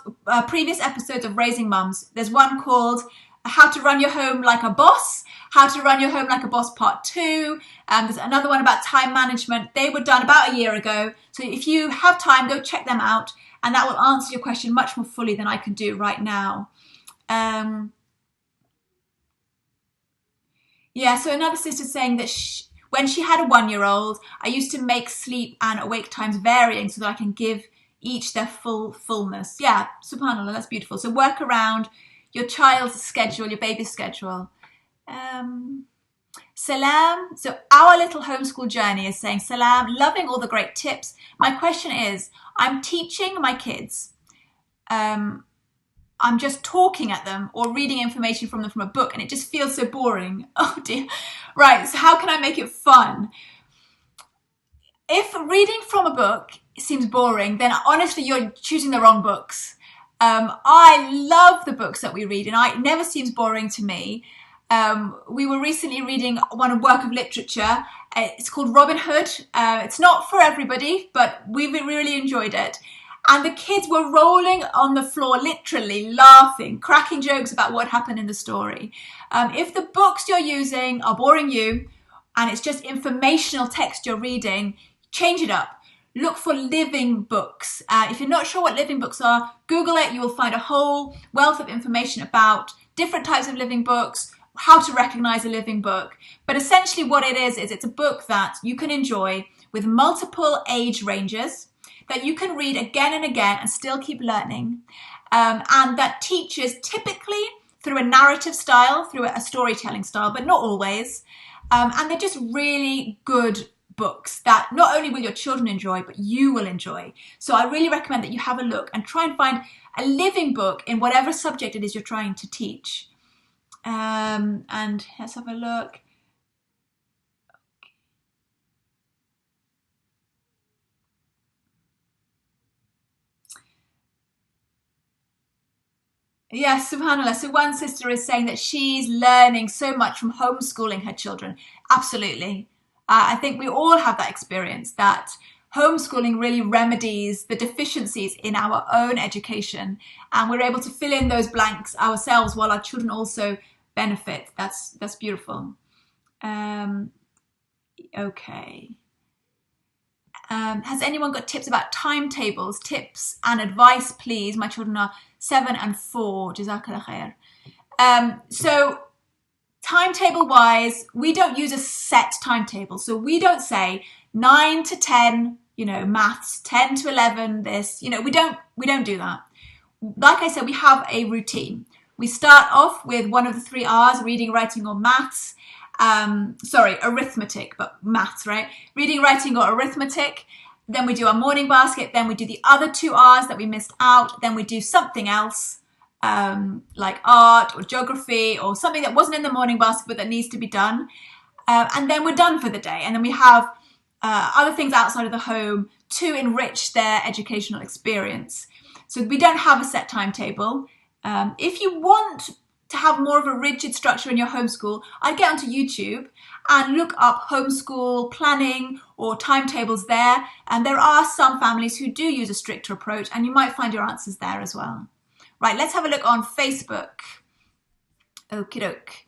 previous episodes of Raising Mums. There's one called How to Run Your Home Like a Boss, How to Run Your Home Like a Boss Part 2. There's another one about time management. They were done about a year ago. So if you have time, go check them out. And that will answer your question much more fully than I can do right now. Yeah, so another sister saying that when she had a 1-year-old, I used to make sleep and awake times varying so that I can give each their fullness. Yeah, subhanAllah, that's beautiful. So work around your child's schedule, your baby's schedule. Salam. So our little homeschool journey is saying, Salam, loving all the great tips. My question is, I'm teaching my kids. I'm just talking at them or reading information from them from a book, and it just feels so boring. Oh dear. Right, so how can I make it fun? If reading from a book seems boring, then honestly, you're choosing the wrong books. I love the books that we read, and it never seems boring to me. We were recently reading one work of literature. It's called Robin Hood. It's not for everybody, but we really enjoyed it. And the kids were rolling on the floor, literally laughing, cracking jokes about what happened in the story. If the books you're using are boring you, and it's just informational text you're reading, change it up. look for living books. If you're not sure what living books are, Google it. You will find a whole wealth of information about different types of living books, how to recognize a living book. But essentially what it is it's a book that you can enjoy with multiple age ranges, that you can read again and again and still keep learning, and that teaches typically through a narrative style, through a storytelling style, but not always. And they're just really good books that not only will your children enjoy, but you will enjoy. So I really recommend that you have a look and try and find a living book in whatever subject it is you're trying to teach. And let's have a look. Yes, subhanAllah. So one sister is saying that she's learning so much from homeschooling her children. Absolutely. I think we all have that experience, that homeschooling really remedies the deficiencies in our own education, and we're able to fill in those blanks ourselves while our children also benefit. That's beautiful. Okay. Has anyone got tips about timetables? Tips and advice, please. My children are 7 and 4. Jazakallah khair. So timetable wise, we don't use a set timetable. So we don't say 9 to 10, maths, 10 to 11, this, we don't do that. Like I said, we have a routine. We start off with one of the 3 R's, reading, writing, or maths. Arithmetic, but maths, right? Reading, writing, or arithmetic. Then we do our morning basket. Then we do the other 2 R's that we missed out. Then we do something else, like art or geography or something that wasn't in the morning basket but that needs to be done. And then we're done for the day. And then we have other things outside of the home to enrich their educational experience. So we don't have a set timetable. If you want to have more of a rigid structure in your homeschool, I'd get onto YouTube and look up homeschool planning or timetables there. And there are some families who do use a stricter approach, and you might find your answers there as well. Right, let's have a look on Facebook. Okie doke.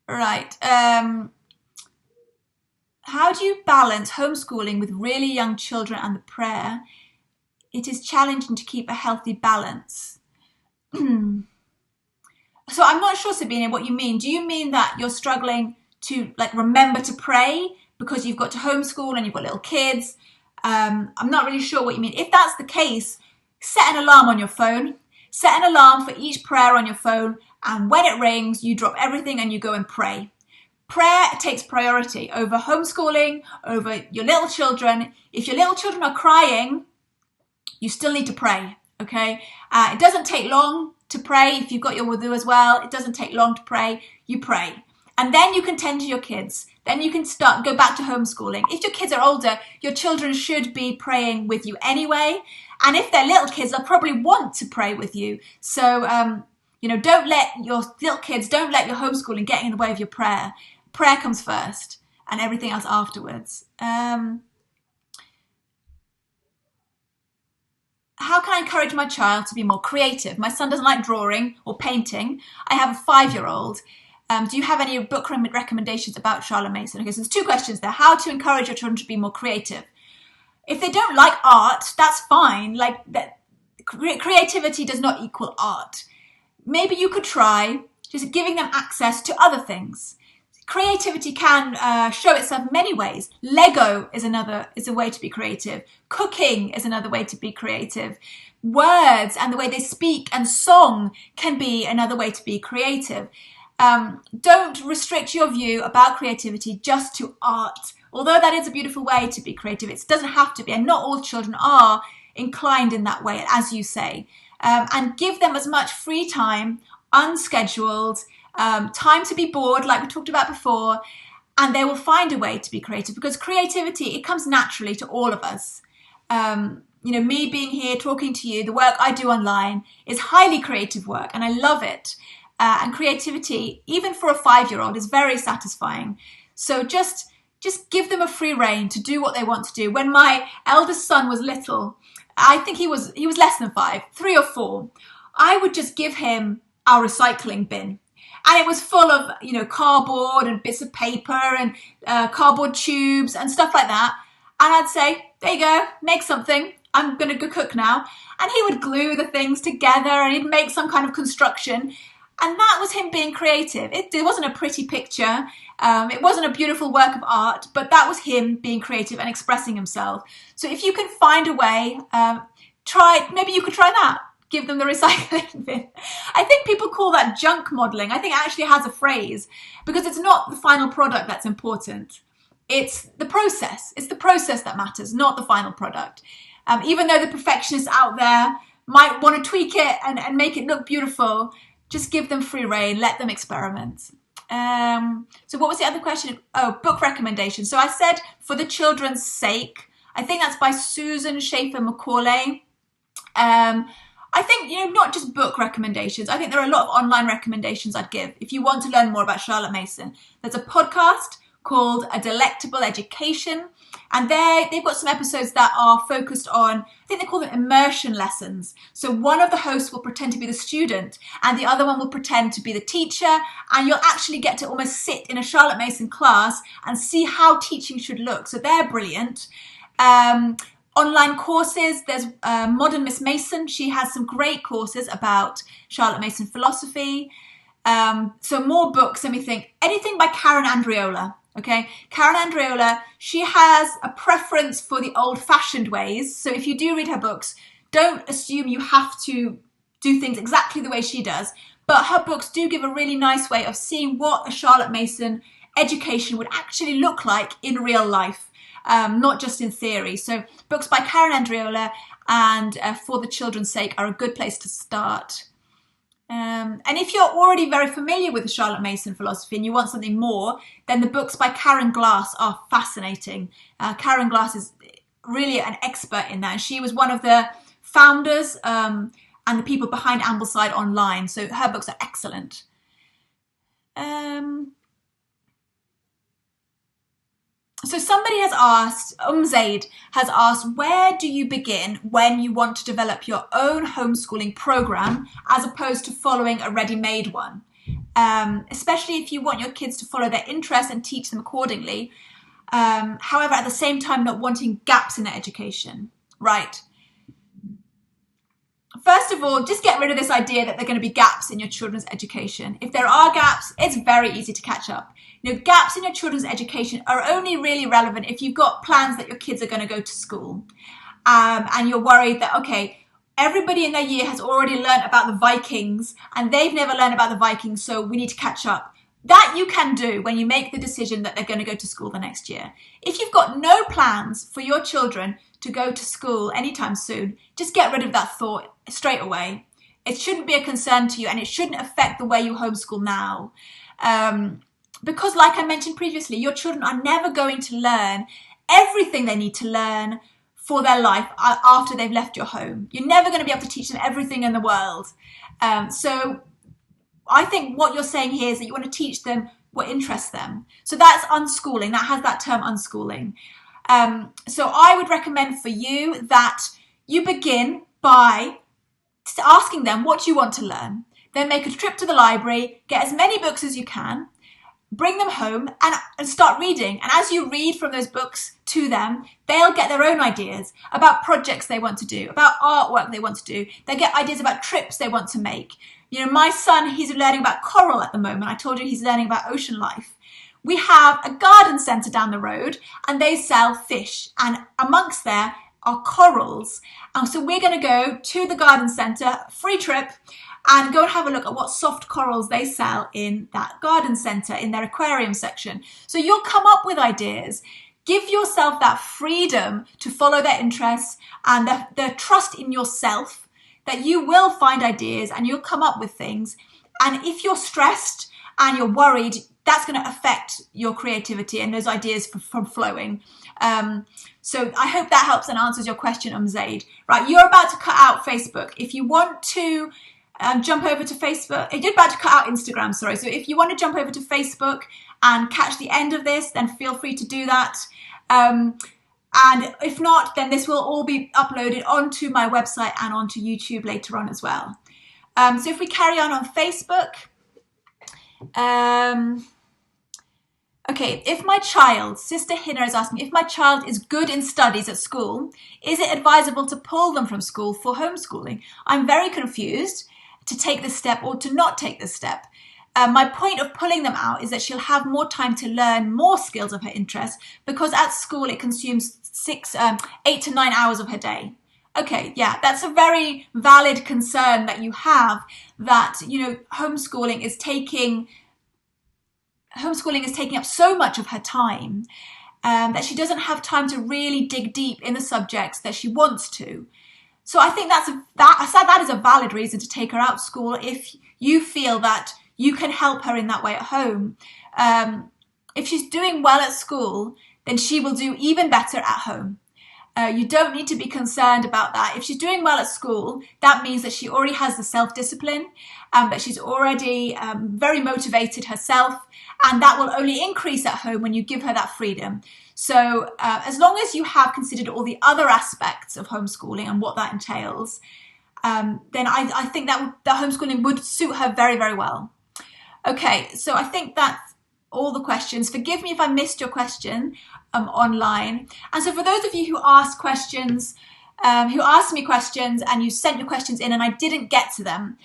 Right. How do you balance homeschooling with really young children and the prayer? It is challenging to keep a healthy balance. So I'm not sure, Sabina, what you mean. Do you mean that you're struggling to remember to pray because you've got to homeschool and you've got little kids? I'm not really sure what you mean. If that's the case, set an alarm on your phone. Set an alarm for each prayer on your phone, and when it rings, you drop everything and you go and pray. Prayer takes priority over homeschooling, over your little children. If your little children are crying, you still need to pray, okay? It doesn't take long to pray. If you've got your wudu as well, it doesn't take long to pray. You pray. And then you can tend to your kids. Then you can go back to homeschooling. If your kids are older, your children should be praying with you anyway. And if they're little kids, they'll probably want to pray with you. So, don't let your little kids, don't let your homeschooling get in the way of your prayer. Prayer comes first and everything else afterwards. How can I encourage my child to be more creative? My son doesn't like drawing or painting. I have a 5-year-old. Do you have any book recommendations about Charlotte Mason? Okay, so there's 2 questions there. How to encourage your children to be more creative. If they don't like art, that's fine. Creativity does not equal art. Maybe you could try just giving them access to other things. Creativity can show itself in many ways. Lego is a way to be creative. Cooking is another way to be creative. Words and the way they speak and song can be another way to be creative. Don't restrict your view about creativity just to art. Although that is a beautiful way to be creative, it doesn't have to be, and not all children are inclined in that way, as you say. And give them as much free time, unscheduled, time to be bored, like we talked about before, and they will find a way to be creative, because creativity, it comes naturally to all of us. Me being here talking to you, the work I do online is highly creative work, and I love it. And creativity, even for a 5-year-old, is very satisfying. So just give them a free rein to do what they want to do. When my eldest son was little, I think he was less than 5, 3 or 4, I would just give him our recycling bin. And it was full of, cardboard and bits of paper and cardboard tubes and stuff like that. And I'd say, there you go, make something. I'm going to go cook now. And he would glue the things together and he'd make some kind of construction. And that was him being creative. It wasn't a pretty picture. It wasn't a beautiful work of art, but that was him being creative and expressing himself. So if you can find a way, maybe you could try that. Give them the recycling bin. I think people call that junk modeling. I think it actually has a phrase because it's not the final product that's important. It's the process. It's the process that matters, not the final product. Even though the perfectionists out there might want to tweak it and make it look beautiful, just give them free rein, let them experiment. So what was the other question? Oh, book recommendations. So I said For the Children's Sake. I think that's by Susan Schaefer Macaulay. I think, not just book recommendations. I think there are a lot of online recommendations I'd give if you want to learn more about Charlotte Mason. There's a podcast called A Delectable Education. And they've got some episodes that are focused on, I think they call them immersion lessons. So one of the hosts will pretend to be the student and the other one will pretend to be the teacher. And you'll actually get to almost sit in a Charlotte Mason class and see how teaching should look. So they're brilliant. Online courses, there's Modern Miss Mason. She has some great courses about Charlotte Mason philosophy. So more books, let me think. Anything by Karen Andreola. Okay, Karen Andreola, she has a preference for the old-fashioned ways. So if you do read her books, don't assume you have to do things exactly the way she does. But her books do give a really nice way of seeing what a Charlotte Mason education would actually look like in real life, not just in theory. So books by Karen Andreola and For the Children's Sake are a good place to start. And if you're already very familiar with the Charlotte Mason philosophy and you want something more, then the books by Karen Glass are fascinating. Karen Glass is really an expert in that. And she was one of the founders and the people behind Ambleside Online. So her books are excellent. So somebody has asked, Zaid has asked, where do you begin when you want to develop your own homeschooling program as opposed to following a ready-made one? Especially if you want your kids to follow their interests and teach them accordingly. However, at the same time, not wanting gaps in their education, right? First of all, just get rid of this idea that there are going to be gaps in your children's education. If there are gaps, it's very easy to catch up. Gaps in your children's education are only really relevant if you've got plans that your kids are going to go to school. And you're worried that, okay, everybody in their year has already learned about the Vikings and they've never learned about the Vikings, so we need to catch up. That you can do when you make the decision that they're going to go to school the next year. If you've got no plans for your children to go to school anytime soon, just get rid of that thought straight away. It shouldn't be a concern to you and it shouldn't affect the way you homeschool now. Because like I mentioned previously, your children are never going to learn everything they need to learn for their life after they've left your home. You're never going to be able to teach them everything in the world. So I think what you're saying here is that you want to teach them what interests them. So that's unschooling. That has that term unschooling. So I would recommend for you that you begin by asking them what you want to learn. Then make a trip to the library, get as many books as you can, bring them home and start reading. And as you read from those books to them, they'll get their own ideas about projects they want to do, about artwork they want to do. They'll get ideas about trips they want to make. My son, he's learning about coral at the moment. I told you he's learning about ocean life. We have a garden centre down the road and they sell fish. And amongst there are corals. And so we're going to go to the garden centre, free trip, and go and have a look at what soft corals they sell in that garden centre, in their aquarium section. So you'll come up with ideas. Give yourself that freedom to follow their interests and the trust in yourself that you will find ideas and you'll come up with things. And if you're stressed and you're worried, that's going to affect your creativity and those ideas from flowing. So I hope that helps and answers your question, Zaid. Right, you're about to cut out Facebook. If you want to jump over to Facebook, you're about to cut out Instagram, sorry. So if you want to jump over to Facebook and catch the end of this, then feel free to do that. And if not, then this will all be uploaded onto my website and onto YouTube later on as well. So if we carry on Facebook. Okay, if my child, Sister Hina is asking, if my child is good in studies at school, is it advisable to pull them from school for homeschooling? I'm very confused to take this step or to not take this step. My point of pulling them out is that she'll have more time to learn more skills of her interest, because at school it consumes 8 to 9 hours of her day. Okay, yeah, that's a very valid concern that you have, that, homeschooling is taking up so much of her time that she doesn't have time to really dig deep in the subjects that she wants to. So I think that is a valid reason to take her out of school if you feel that you can help her in that way at home. If she's doing well at school, then she will do even better at home. You don't need to be concerned about that. If she's doing well at school, that means that she already has the self-discipline, that she's already very motivated herself, and that will only increase at home when you give her that freedom. So as long as you have considered all the other aspects of homeschooling and what that entails, then I think that homeschooling would suit her very, very well. Okay, so I think that's all the questions. Forgive me if I missed your question online. And so for those of you who asked questions, who asked me questions and you sent your questions in and I didn't get to them,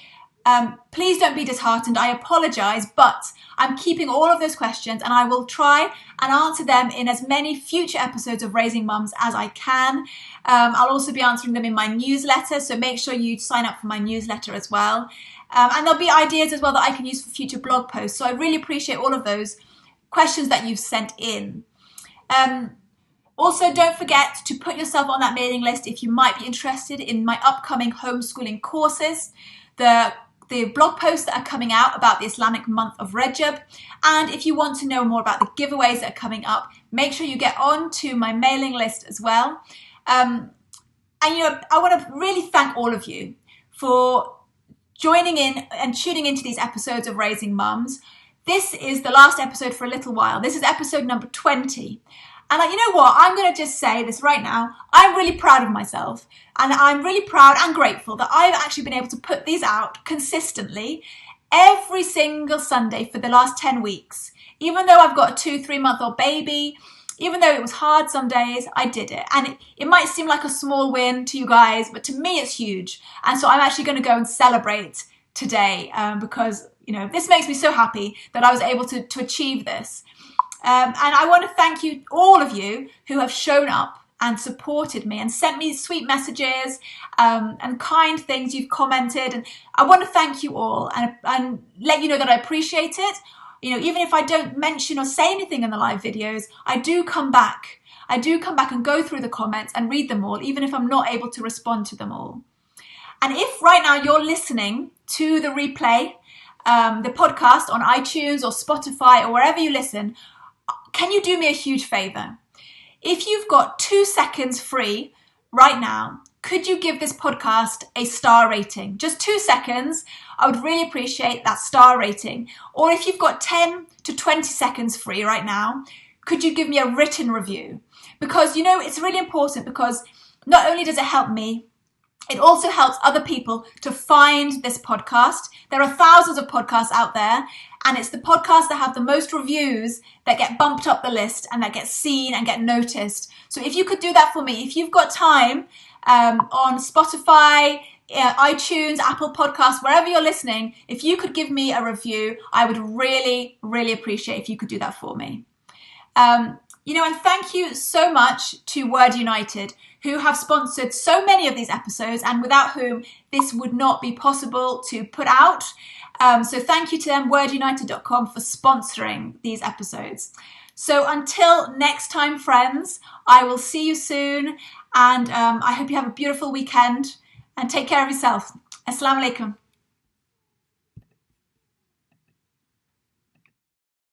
please don't be disheartened. I apologize, but I'm keeping all of those questions and I will try and answer them in as many future episodes of Raising Mums as I can. I'll also be answering them in my newsletter, so make sure you sign up for my newsletter as well. And there'll be ideas as well that I can use for future blog posts. So I really appreciate all of those questions that you've sent in. Also, don't forget to put yourself on that mailing list if you might be interested in my upcoming homeschooling courses, the blog posts that are coming out about the Islamic month of Rajab. And if you want to know more about the giveaways that are coming up, make sure you get on to my mailing list as well. And I want to really thank all of you for joining in and tuning into these episodes of Raising Mums. This is the last episode for a little while. This is episode number 20. And you know what? I'm going to just say this right now. I'm really proud of myself. And I'm really proud and grateful that I've actually been able to put these out consistently every single Sunday for the last 10 weeks. Even though I've got a 2-3 month old baby, even though it was hard some days, I did it. And it might seem like a small win to you guys, but to me it's huge. And so I'm actually going to go and celebrate today because, this makes me so happy that I was able to achieve this. And I want to thank you, all of you who have shown up and supported me and sent me sweet messages and kind things. You've commented, and I want to thank you all and let you know that I appreciate it. Even if I don't mention or say anything in the live videos, I do come back. I do come back and go through the comments and read them all, even if I'm not able to respond to them all. And if right now you're listening to the replay, the podcast on iTunes or Spotify or wherever you listen, can you do me a huge favor? If you've got 2 seconds free right now, could you give this podcast a star rating? Just 2 seconds. I would really appreciate that star rating. Or if you've got 10 to 20 seconds free right now, could you give me a written review? Because, it's really important, because not only does it help me, it also helps other people to find this podcast. There are thousands of podcasts out there, and it's the podcasts that have the most reviews that get bumped up the list and that get seen and get noticed. So if you could do that for me, if you've got time on Spotify, iTunes, Apple Podcasts, wherever you're listening, if you could give me a review, I would really, really appreciate if you could do that for me. And thank you so much to Word United, who have sponsored so many of these episodes and without whom this would not be possible to put out. So thank you to them, wordunited.com, for sponsoring these episodes. So until next time, friends, I will see you soon. And I hope you have a beautiful weekend and take care of yourself. Assalamu alaikum.